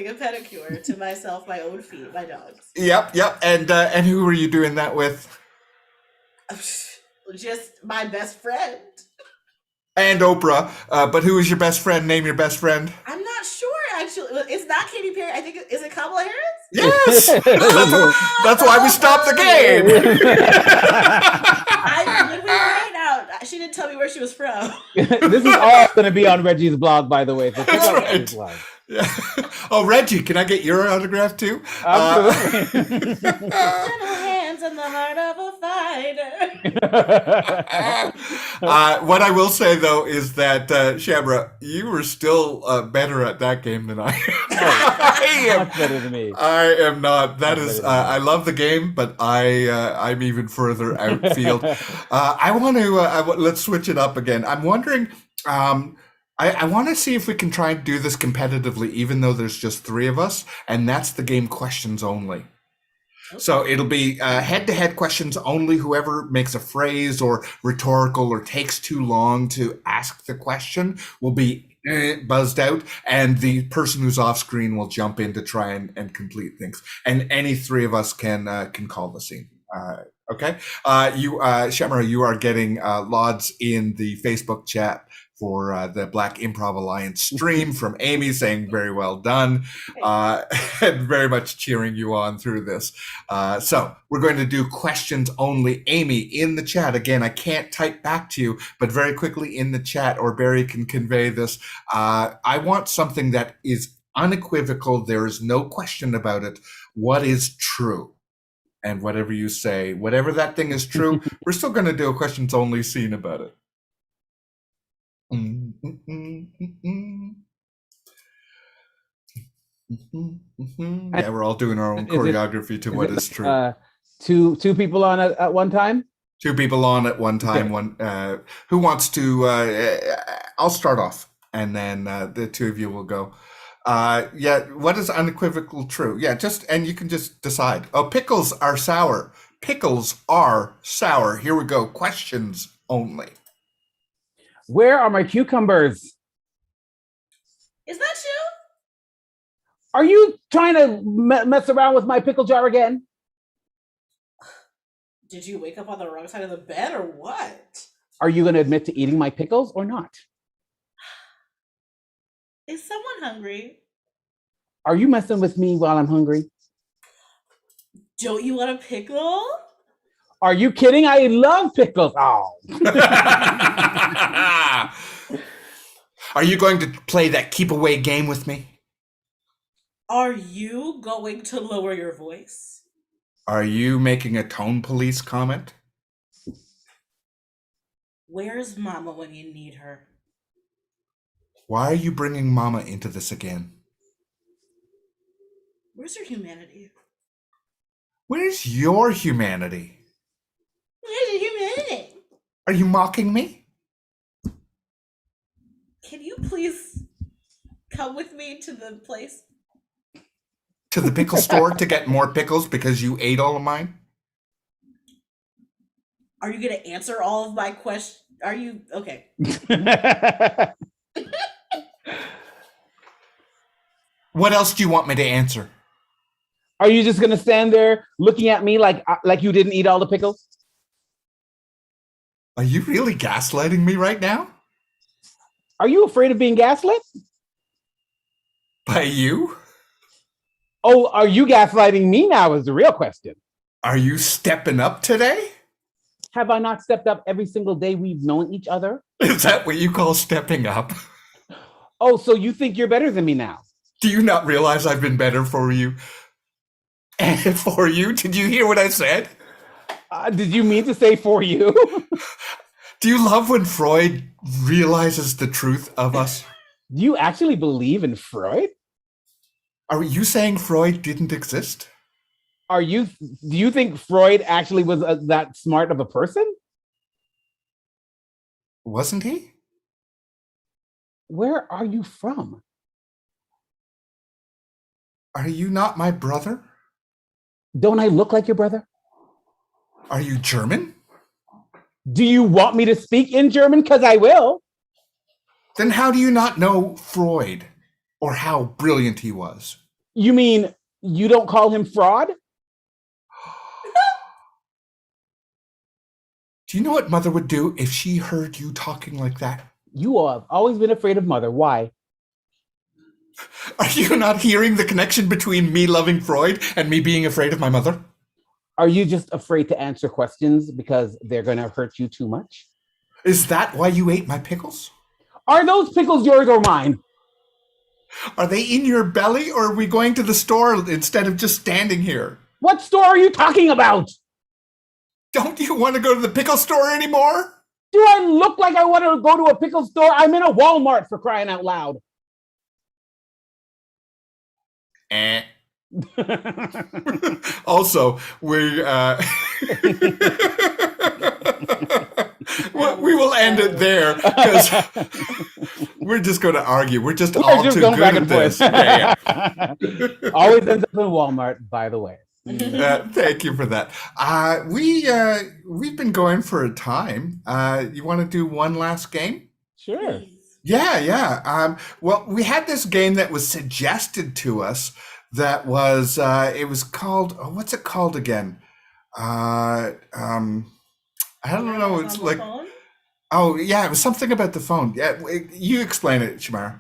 a pedicure to myself, my own feet, my dogs. Yep. And who were you doing that with? Just my best friend. And Oprah. But who is your best friend? Name your best friend. I'm not sure, actually. It's not Katy Perry. I think, is it Kamala Harris? Yes! That's why we stopped the game! I'm literally right now. She didn't tell me where she was from. This is all going to be on Reggie's blog, by the way. So That's right. Yeah. Oh, Reggie, can I get your autograph too? Absolutely. Gentle hands and the heart of a fighter. What I will say, though, is that, Shamra, you were still better at that game than I am. Much better than me. I am not. That is, I love the game, but I'm even further outfield. I want to, let's switch it up again. I'm wondering, I want to see if we can try and do this competitively, even though there's just 3 of us, and that's the game questions only. Okay. So it'll be head-to-head questions only. Whoever makes a phrase or rhetorical or takes too long to ask the question will be buzzed out, and the person who's off screen will jump in to try and complete things. And any 3 of us can call the scene. Okay. Shamra, you are getting lauds in the Facebook chat for the Black Improv Alliance stream from Amy, saying very well done, and very much cheering you on through this. So we're going to do questions only. Amy, in the chat, again, I can't type back to you, but very quickly in the chat, or Barry can convey this. I want something that is unequivocal. There is no question about it. What is true? And whatever you say, whatever that thing is true, we're still going to do a questions only scene about it. Yeah, we're all doing our own choreography to what is true. Two people on at one time? 2 people on at one time. Okay. Who wants to? I'll start off, and then the 2 of you will go. What is unequivocal true? Yeah, and you can just decide. Oh, pickles are sour. Pickles are sour. Here we go. Questions only. Where are my cucumbers? Is that you? Are you trying to mess around with my pickle jar again? Did you wake up on the wrong side of the bed or what? Are you going to admit to eating my pickles or not? Is someone hungry? Are you messing with me while I'm hungry? Don't you want a pickle? Are you kidding? I love pickles. Oh. Are you going to play that keep away game with me? Are you going to lower your voice? Are you making a tone police comment? Where's Mama when you need her? Why are you bringing Mama into this again? Where's her humanity? Where's your humanity? Where's her humanity? Are you mocking me? Can you please come with me to the place? To the pickle store to get more pickles because you ate all of mine? Are you going to answer all of my questions? Are you okay? What else do you want me to answer? Are you just going to stand there looking at me like you didn't eat all the pickles? Are you really gaslighting me right now? Are you afraid of being gaslit? By you? Oh, are you gaslighting me now is the real question. Are you stepping up today? Have I not stepped up every single day we've known each other? Is that what you call stepping up? Oh, so you think you're better than me now? Do you not realize I've been better for you? And for you? Did you hear what I said? Did you mean to say for you? Do you love when Freud realizes the truth of us? Do you actually believe in Freud? Are you saying Freud didn't exist? Do you think Freud actually was that smart of a person? Wasn't he? Where are you from? Are you not my brother? Don't I look like your brother? Are you German? Do you want me to speak in German? Because I will. Then how do you not know Freud or how brilliant he was? You mean you don't call him fraud? Do you know what Mother would do if she heard you talking like that? You have always been afraid of Mother. Why? Are you not hearing the connection between me loving Freud and me being afraid of my mother? Are you just afraid to answer questions because they're going to hurt you too much? Is that why you ate my pickles? Are those pickles yours or mine? Are they in your belly or are we going to the store instead of just standing here? What store are you talking about? Don't you want to go to the pickle store anymore? Do I look like I want to go to a pickle store? I'm in a Walmart, for crying out loud. Also, we will end it there because we're just going to argue. We're just all too good at this. Yeah. Always ends up in Walmart, by the way. Thank you for that. We've been going for a time. You want to do one last game? Sure. Yeah. Well, we had this game that was suggested to us. That was it was called. Oh, what's it called again? I don't know. It's like. Oh yeah, it was something about the phone. Yeah, you explain it, Shamara.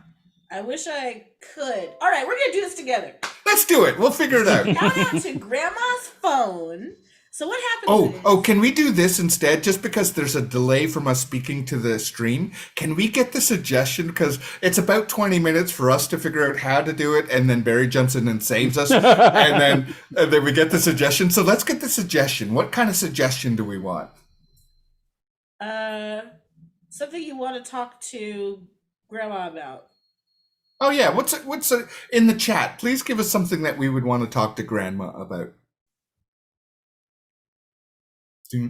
I wish I could. All right, we're gonna do this together. Let's do it. We'll figure it out. Shout out to Grandma's phone. So what happens? Oh, can we do this instead? Just because there's a delay from us speaking to the stream, can we get the suggestion? Because it's about 20 minutes for us to figure out how to do it, and then Barry jumps in and saves us, and then we get the suggestion. So let's get the suggestion. What kind of suggestion do we want? Something you want to talk to Grandma about. Oh yeah, what's in the chat? Please give us something that we would want to talk to Grandma about.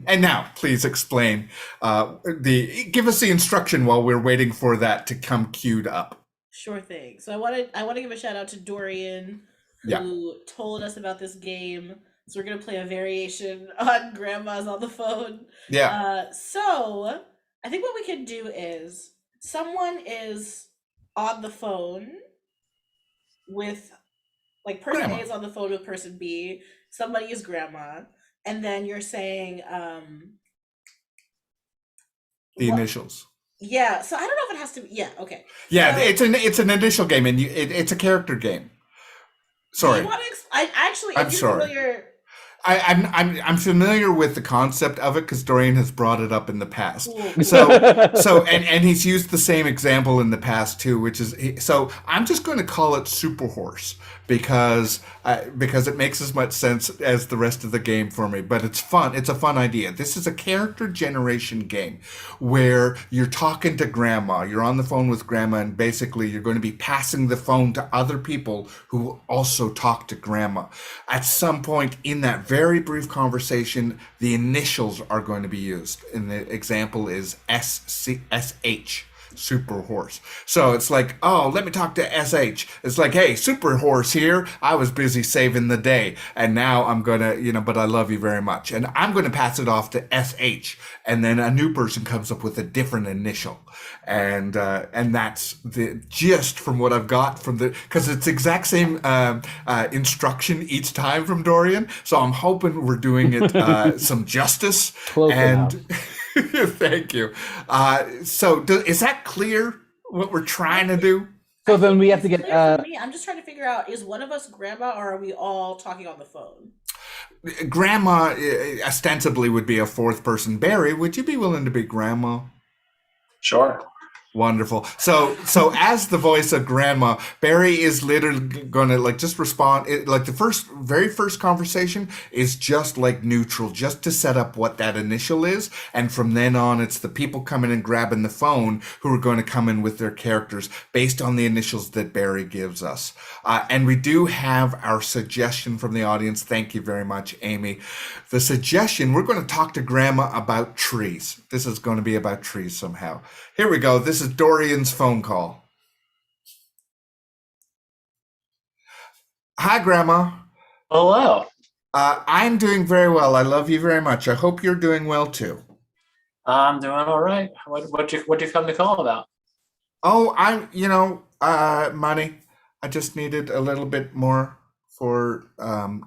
And now, please explain. Give us the instruction while we're waiting for that to come queued up. Sure thing. So I want to give a shout out to Dorian, who told us about this game. So we're gonna play a variation on Grandma's on the phone. Yeah. So I think what we could do is someone is on the phone with, like, person A is on the phone with person B. Somebody is Grandma. and then you're saying The what- initials. Yeah, so I don't know if it has to be. Yeah, okay. Yeah, So- it's an initial game, and it's a character game. Sorry, Do you want to? I actually, if I'm you're sorry. familiar. I'm familiar with the concept of it because Dorian has brought it up in the past. Cool. So and he's used the same example in the past too, which is so I'm just going to call it Super Horse because it makes as much sense as the rest of the game for me. But it's fun. It's a fun idea. This is a character generation game where you're talking to grandma. You're on the phone with grandma, and basically you're going to be passing the phone to other people who also talk to grandma. At some point in that very brief conversation, the initials are going to be used. And the example is SH, Super Horse. So it's like, oh, let me talk to SH. It's like, hey, Super Horse here. I was busy saving the day. And now I'm going to, but I love you very much. And I'm going to pass it off to SH. And then a new person comes up with a different initial. And that's the gist from what I've got from because it's exact same instruction each time from Dorian. So I'm hoping we're doing it some justice. Close and enough. Thank you. So is that clear what we're trying to do? So then we have to It's get. clear for me. I'm just trying to figure out: is one of us grandma, or are we all talking on the phone? Grandma ostensibly would be a fourth person. Barry, would you be willing to be grandma? Sure. Wonderful. So as the voice of grandma, Barry is literally gonna just respond. The very first conversation is just neutral, just to set up what that initial is, and from then on, it's the people coming and grabbing the phone who are going to come in with their characters based on the initials that Barry gives us. And we do have our suggestion from the audience. Thank you very much, Amy. The suggestion: we're going to talk to grandma about trees. This is going to be about trees somehow. Here we go. This is Dorian's phone call. Hi, Grandma. Hello. I'm doing very well. I love you very much. I hope you're doing well too. I'm doing all right. What'd you come to call about? Oh, money. I just needed a little bit more for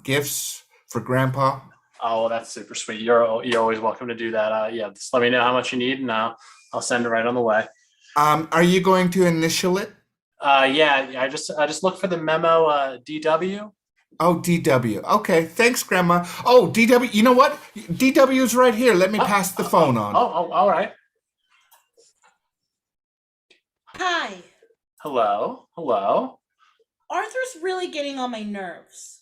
gifts for Grandpa. Oh, well, that's super sweet. You're always welcome to do that. Yeah, just let me know how much you need, and I'll send it right on the way. Are you going to initial it? Yeah. I just look for the memo. DW. Oh, DW. Okay, thanks, Grandma. Oh, DW. You know what? DW is right here. Let me pass the phone on. Oh, all right. Hi. Hello. Arthur's really getting on my nerves.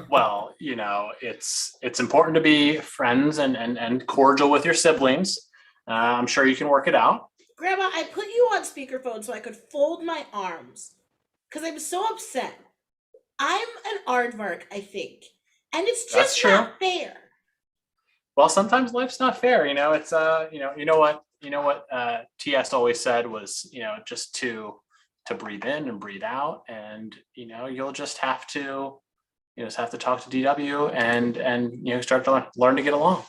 Well, it's important to be friends and cordial with your siblings. I'm sure you can work it out. Grandma, I put you on speakerphone so I could fold my arms because I'm so upset. I'm an aardvark, I think, and it's That's just true. not fair. Well, sometimes life's not fair. It's you know what TS always said was, just to breathe in and breathe out, and you'll just have to talk to DW and start to learn to get along.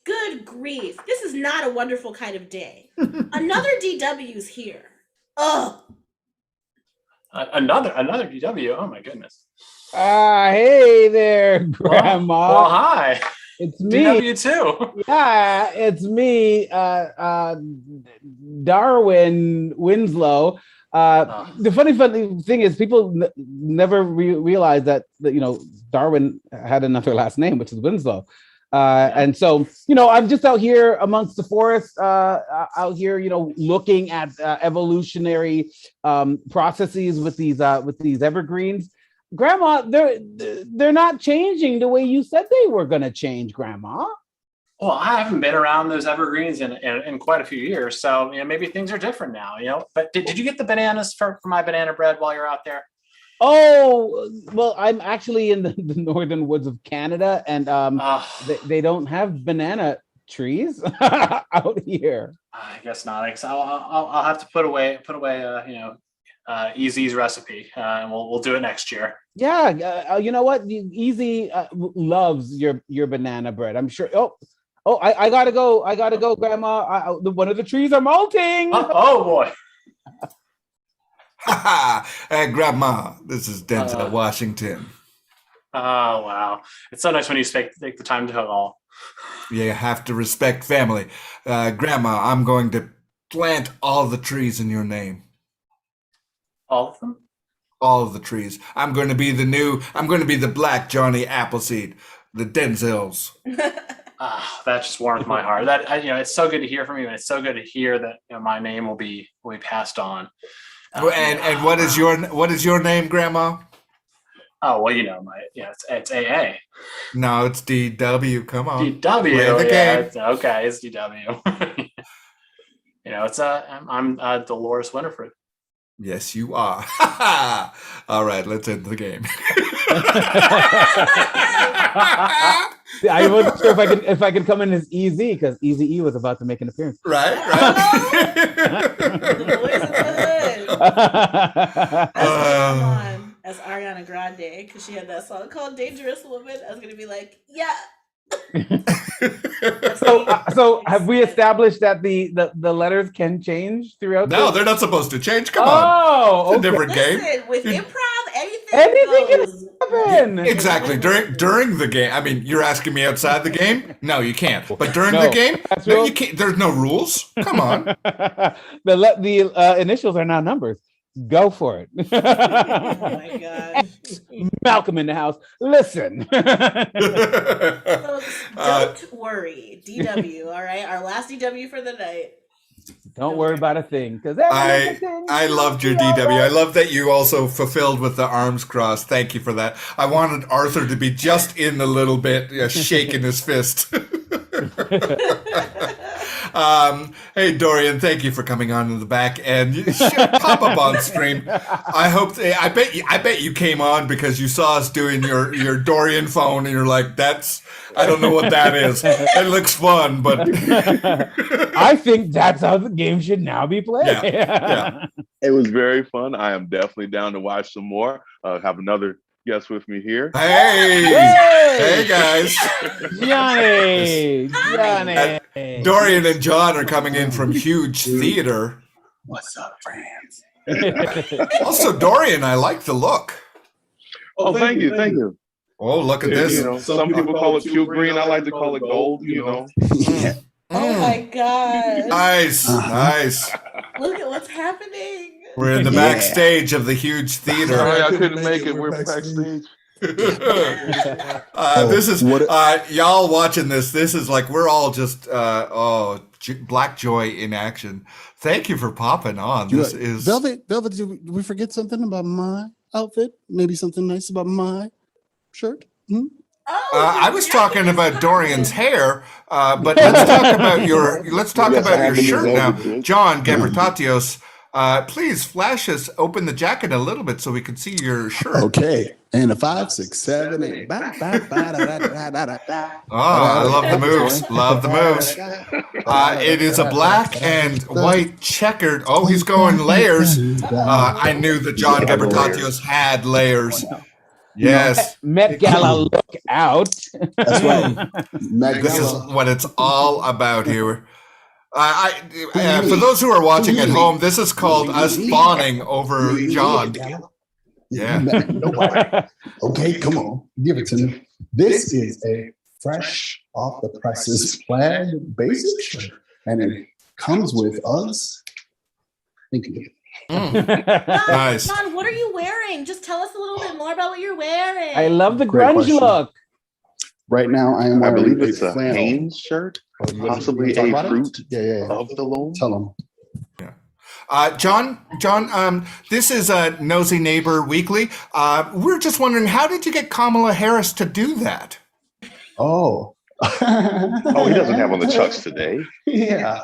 Good grief. This is not a wonderful kind of day. Another DW's here. Ugh. Another DW. Oh my goodness. Hey there, Grandma. Well, hi. It's me. DW too. Yeah, it's me, Darwin Winslow. The funny thing is, people never realize that Darwin had another last name, which is Winslow. And so, I'm just out here amongst the forest, out here, looking at evolutionary processes with these evergreens. Grandma, they're not changing the way you said they were going to change, Grandma. Well, I haven't been around those evergreens in quite a few years, so maybe things are different now. But did you get the bananas for my banana bread while you're out there? Oh, well, I'm actually in the northern woods of Canada, and they don't have banana trees out here. I guess not. I'll have to put away Easy's recipe, and we'll do it next year. Yeah, you know what? Easy loves your banana bread, I'm sure. Oh, I gotta go, Grandma. One of the trees are molting. Oh boy. Hey, Grandma, this is Denzel Washington. Oh, wow. It's so nice when you take the time to call. You have to respect family. Grandma, I'm going to plant all the trees in your name. All of them? All of the trees. I'm going to be the Black Johnny Appleseed, the Denzels. That just warms my heart. It's so good to hear from you, and it's so good to hear that my name will be passed on. And what is your name, Grandma? Oh well, it's AA. No, it's DW. Come on, DW. Play the game. Okay, it's DW. I'm Dolores Winifred. Yes, you are. All right, let's end the game. I wasn't sure if I could come in as Easy because Easy E was about to make an appearance. Right. The boys in the hood. I was gonna come on as Ariana Grande because she had that song called "Dangerous Woman." I was gonna be like, yeah. So have we established that the letters can change throughout? No, they're not supposed to change. Come on. Oh, it's a different game. With improv, anything can happen. Exactly. During the game. I mean, you're asking me outside the game? No, you can't. But during the game, no, you can't. There's no rules. Come on. The initials are now numbers. Go for it. Oh my God. Malcolm in the house. Listen. Don't worry. DW, all right? Our last DW for the night. Don't worry about a thing. Because I loved your DW. I love that you also fulfilled with the arms crossed. Thank you for that. I wanted Arthur to be just in a little bit, shaking his fist. Hey Dorian, thank you for coming on in the back and pop up on stream. I bet you came on because you saw us doing your Dorian phone and you're like, I don't know what that is. It looks fun, but I think that's how the game should now be played. Yeah. It was very fun. I am definitely down to watch some more. Have another guest with me here. Hey guys. Johnny. Dorian and John are coming in from Huge Theater. What's up, friends? Also, Dorian, I like the look. Oh, thank you. Oh, look at this. Some people call it cute green. I like to call it gold, Oh my God. Nice. Look at what's happening. We're in the backstage of the Huge Theater. Sorry, I couldn't make it. We're backstage. This is y'all watching this. This is like we're all just Black Joy in action. Thank you for popping on. This is Velvet. Did we forget something about my outfit? Maybe something nice about my shirt? I was talking about Dorian's hair, but let's talk about your shirt now, John Gabertatios. Please flash us open the jacket a little bit so we can see your shirt. Okay. And a 5, 6, 7, 8. I love the moves. It is a black and white checkered. Oh, he's going layers. I knew that John Gabertatios had layers. Yes. Met Gala, look out. That's right. This is what it's all about here. For those who are watching at home, this is called us fawning over John. Yeah. Okay, come on. Give it to me. This is a fresh off the presses plaid basic shirt. And it comes with us. Thank you. Nice. John, what are you wearing? Just tell us a little bit more about what you're wearing. I love the grunge look. Right now, I am wearing I believe it's a Hanes shirt, possibly a fruit of the loam. Tell them. John, this is a Nosy Neighbor Weekly. We're just wondering, how did you get Kamala Harris to do that? Oh. Oh, he doesn't have on the Chucks today. Yeah.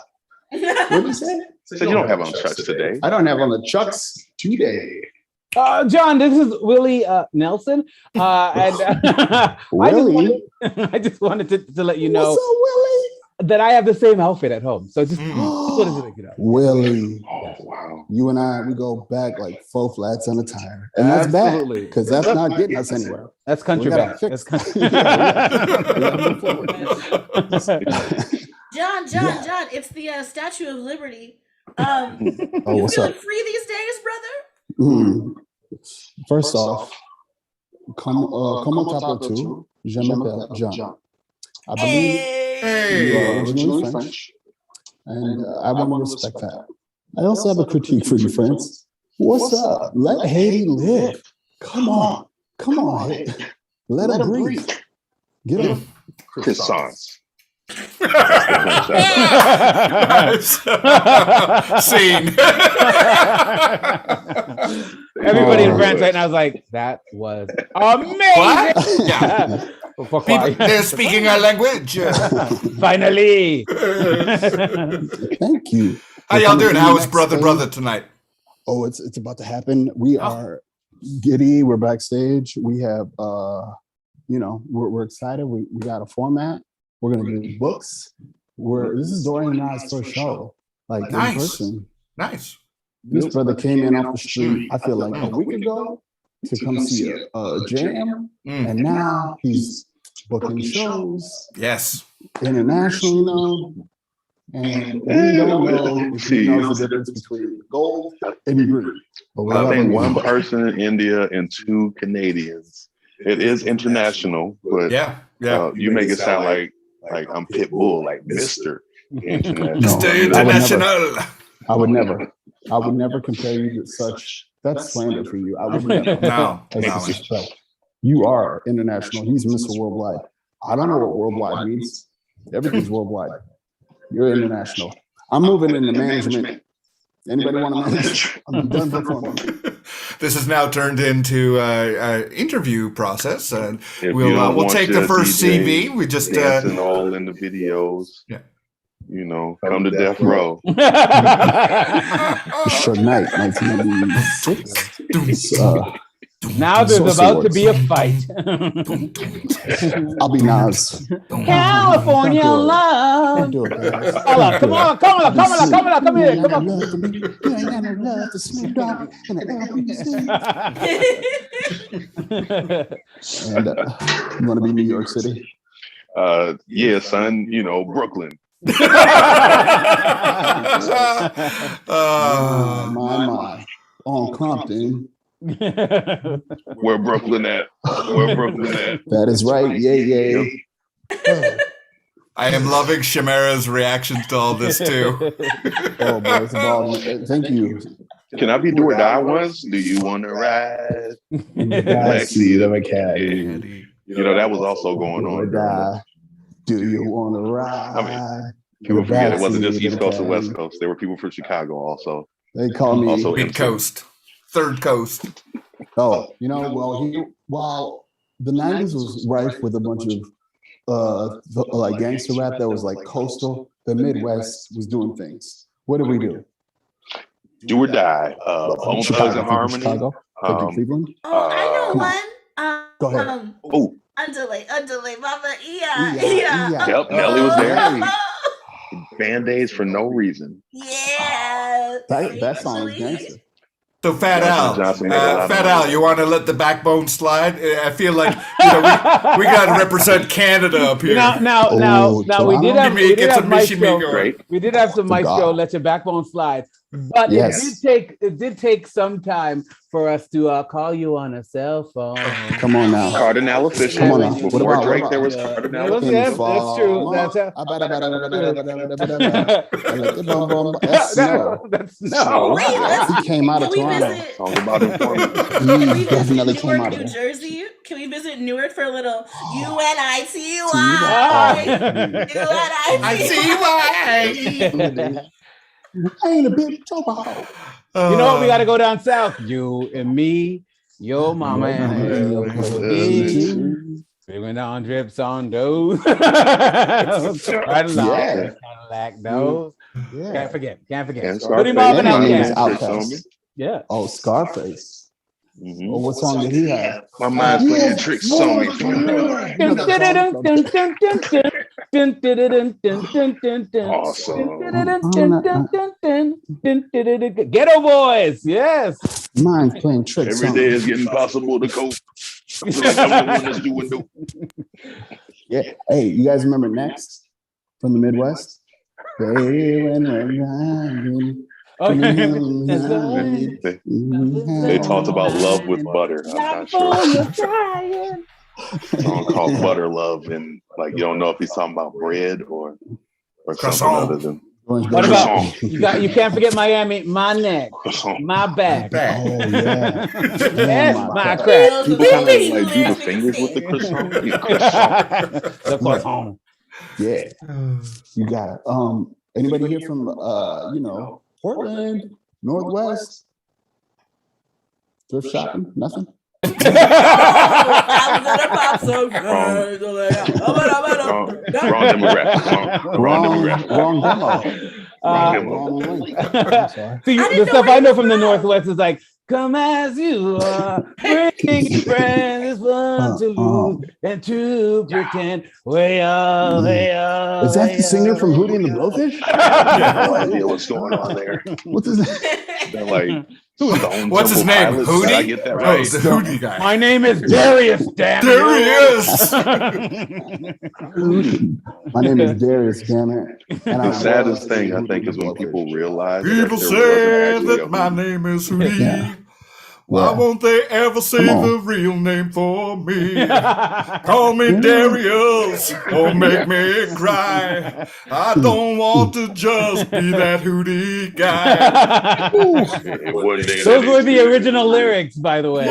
What did you say? So you don't have on Chucks today. I don't have on the Chucks today. John, this is Willie Nelson. And I just wanted to let you know that I have the same outfit at home. So just wanted to let you know. Willie. Oh, wow. You and I, we go back like 4 flats on a tire. And that's bad because that's not getting us anywhere. That's country back. That's country. John, it's the Statue of Liberty. You what's feeling up? free these days, brother? First off, Comment t'appelles-tu? Je m'appelle John. I believe you are originally French, and I want to respect that. I also have a critique for you, friends. What's up? Let Haiti live. Come on, Haiti. Let him breathe. Get him. Croissants. Scene. Everybody in France right now is like, that was amazing. What? Yeah. People, they're speaking our language. Finally. Thank you. How y'all doing? How is brother tonight? Oh, it's about to happen. We are giddy. We're backstage. We have we're excited. We got a format. We're gonna do books. This is Dorian and I's first show, like in person. Nice. This brother came in off the street, I feel like a week ago, to come see a jam, and now he's booking shows. Yes. Internationally known. And we don't know if he knows the difference between gold and green. I think one person in India and 2 Canadians. It is international, but you make it sound like I'm Pitbull, like Mr. International. Mr. International. I would never compare you to such. That's slander for you. I would never. No. Disrespect. You are international. He's Mr. Worldwide. I don't know what worldwide means. Everything's worldwide. You're international. I'm moving into management. Anybody want to manage? I'm done performing. This has now turned into an interview process, and we'll take the first DJ CV. We just dancing all in the videos. Yeah. Come to Death Row. Sure night, 1996. Now there's about to be a fight. I'll be Nas. California love. Do it, guys. Come on, come here, come on. You ain't got no love for Snoop Dogg and the LBC. And you want to be New York City? Yeah, son. Brooklyn. My. On Compton. Where Brooklyn at? That is right. Yeah. I am loving Shamara's reactions to all this too. Oh, boy, it's about, thank you. Can I be do or die once? Do you want to ride? Lexi, the caddy. That was also going on. Do you want to ride? I mean, people forget it wasn't just East Coast or West Coast. There were people from Chicago also. They call me also Mid Coast, Third Coast. Oh, while the 90s was rife with a bunch of like gangster rap that was like coastal, the Midwest was doing things. What did we do? Do or die. Home Thugs and Harmony. Chicago. Cleveland. Oh, I know one. Go ahead. Underlay, mama, yeah. Yep, Nelly was there. Band-Aids for no reason. Yeah. That song is gangster. So Fat Al, you want to let the backbone slide? I feel like we got to represent Canada up here. Now we did have Maestro. Right. We did have some Maestro. Let your backbone slide, but it did take some time for us to call you on a cell phone. Come on now, Cardinal official. Come on now. Before Drake, there was Cardinal official. Yes, that's true. That's no. He came out of Toronto. Talk about informant. He definitely came out of New there. Jersey. Can we visit Newark for a little UNITY? I ain't a big topo. You know what? We got to go down south. You and me, your mama, and we went on trips on those. Right along. Cadillac, those. Can't forget. Pretty Marvin Outcast. Yeah. Oh, Scarface. Oh, what song did he have? My mind's playing tricks on me. Awesome. Ghetto Boys, yes. Mine's playing tricks. Every day is getting possible to cope. I feel like I'm the one that's doing dope. Yeah. Hey, you guys remember Next from the Midwest? They talked about love with butter. I'm not sure. Song called Butter Love, and like you don't know if he's talking about bread or something other than. What about you can't forget Miami, my neck, my back. Oh yeah. Yes, my crack. You kind of like do the fingers with the croissant. The croissant. Yeah. You got it. Anybody here from Portland, Northwest? Thrift shopping? Nothing? Wrong demographic. Wrong demographic. See, the stuff I know from the Northwest is like, come as you are, bring your friends, it's fun to lose and to pretend. Way up, way up. Is that the singer from Hootie and the Blowfish? I have no idea what's going on there. What's his name? They're like, what's his name? Pilots. Hootie? Did I get that right? The Hootie guy. My name is Darius, damn Darius! My name is Darius, damn it. And The saddest thing, I think, is when people realize People that say that my name is Hootie. Yeah. Why Yeah. won't they ever say the real name for me? Call me Darius or make me cry. I don't want to just be that Hootie guy. Those were the original lyrics, by the way.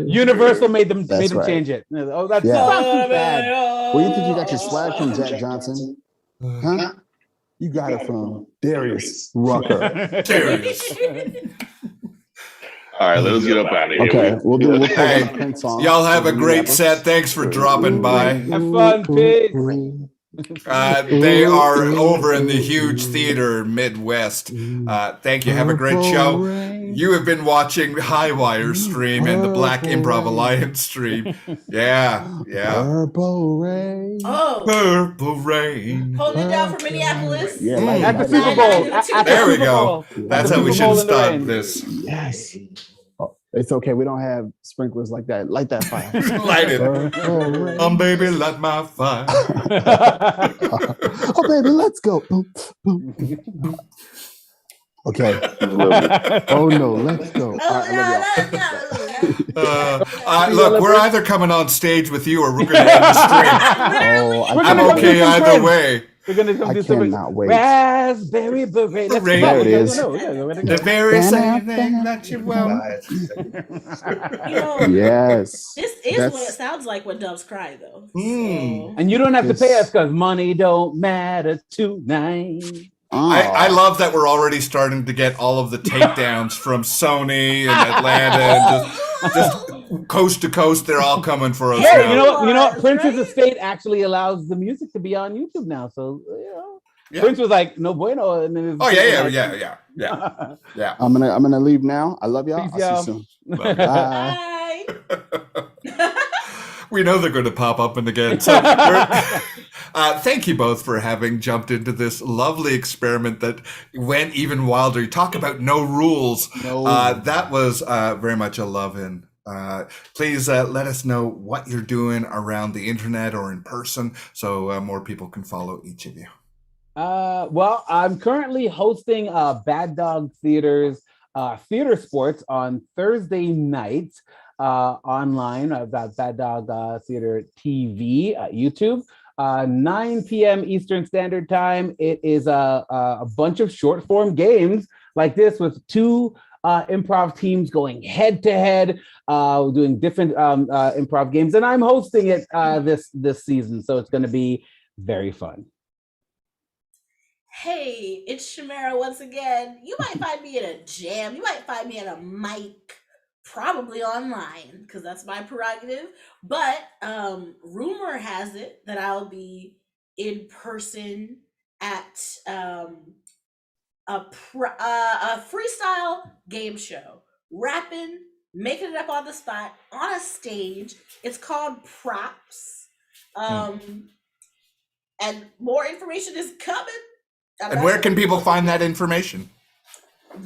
Universal made them change it. Oh, that's not too bad. Where you think you got your swag from, Jack Johnson? Huh? You got it from Darius Rucker. Darius. All right, let's get up out of here. Okay, we'll play Hey, one Prince song. y'all have a great set. Thanks for dropping by. Have fun, peace. They are over in the huge theater Midwest. Thank you. Have a great show. You have been watching Highwire stream and the Black Improv Alliance stream. Yeah. Purple Rain. Oh, Purple Rain. holding it down for Minneapolis. Yeah, At the Super Bowl. There we go. That's how we should start this. Yes. Oh, it's okay. We don't have sprinklers like that. Light that fire. Light it. Purple Rain. Baby, light my fire. Oh, baby, let's go. Boom, boom. Okay. Oh no, let's go. All right, I love y'all. Look, we're either coming on stage with you or we're going to end the stream. I'm okay either way. We're gonna come I do something. cannot wait. Raspberry beret. Let's Beret. go. There it is. The very same thing that you want. Yes. This is what it sounds like when doves cry, though. So. And you don't have to pay us because money don't matter tonight. I love that we're already starting to get all of the takedowns from Sony and Atlanta and just coast to coast. They're all coming for us. Yeah, now. you know, Prince's estate actually allows the music to be on YouTube now. So Prince was like, "No bueno." And then yeah. I'm gonna leave now. I love y'all. Peace, I'll see you soon. Bye. Bye. We know they're going to pop up and again. So thank you both for having jumped into this lovely experiment that went even wilder. You talk about no rules. That was very much a love-in. Please let us know what you're doing around the internet or in person so more people can follow each of you. Well, I'm currently hosting Bad Dog Theater's theater sports on Thursday nights. Online about Bad Dog Theater TV YouTube, 9 p.m. Eastern Standard Time. It is a bunch of short form games like this with two improv teams going head to head, doing different improv games, and I'm hosting it this season, so it's going to be very fun. Hey, it's Shamara once again. You might find me in a jam. You might find me at a mic. Probably online because that's my prerogative, but rumor has it that I'll be in person at a freestyle game show, rapping, making it up on the spot on a stage. It's called Props, and more information is coming. And where can people find that information?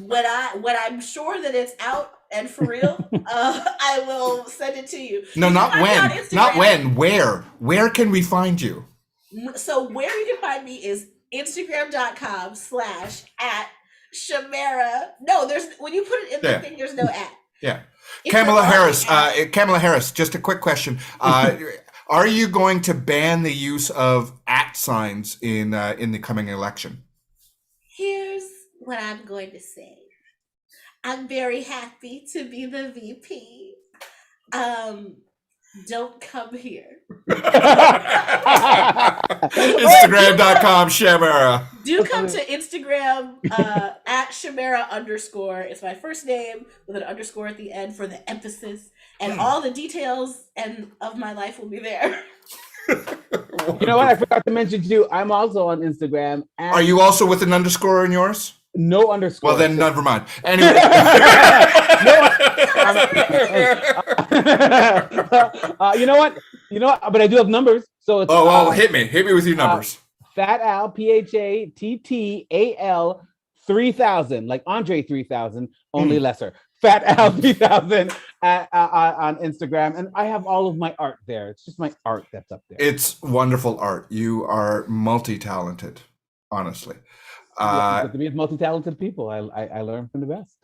When I'm sure that it's out and for real, I will send it to you. No, not when. Not when. Where? Where can we find you? So where you can find me is Instagram.com/@ Shamera. No, there's when you put it in the thing, there's no at. Yeah. If Kamala you're Harris. already Kamala Harris. Just a quick question. Are you going to ban the use of at signs in the coming election? Here's what I'm going to say. I'm very happy to be the VP. Don't come here. Instagram.com Shamera. Do come to Instagram at Shamera _. It's my first name with an underscore at the end for the emphasis. And all the details of my life will be there. You know what? I forgot to mention to you, I'm also on Instagram. Are you also with an underscore in yours? No underscore. Well, then never mind. Anyway. You know what? But I do have numbers. So it's hit me with your numbers. Fat Al, PHATTAL 3000, like Andre 3000, only lesser. Fat Al 3000 on Instagram, and I have all of my art there. It's just my art that's up there. It's wonderful art. You are multi-talented, honestly. To be with multi-talented people, I learn from the best.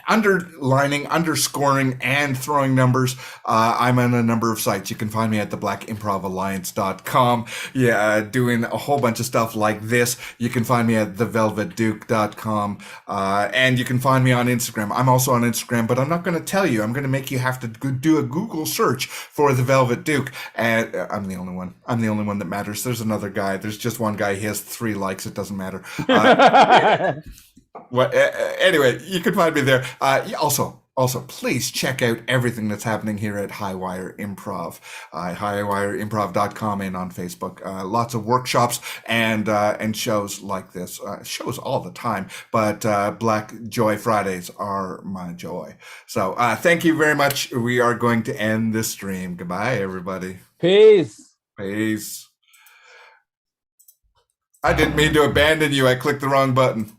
Underlining, underscoring, and throwing numbers. I'm on a number of sites. You can find me at theblackimprovalliance.com. Yeah, doing a whole bunch of stuff like this. You can find me at thevelvetduke.com. And you can find me on Instagram. I'm also on Instagram, but I'm not going to tell you. I'm going to make you have to do a Google search for the Velvet Duke. And I'm the only one. I'm the only one that matters. There's another guy. There's just one guy. He has 3 likes. It doesn't matter. Anyway, you can find me there. Also, please check out everything that's happening here at Highwire Improv, highwireimprov.com, and on Facebook. Lots of workshops and shows like this. Shows all the time, but Black Joy Fridays are my joy. So thank you very much. We are going to end this stream. Goodbye, everybody. Peace. Peace. I didn't mean to abandon you. I clicked the wrong button.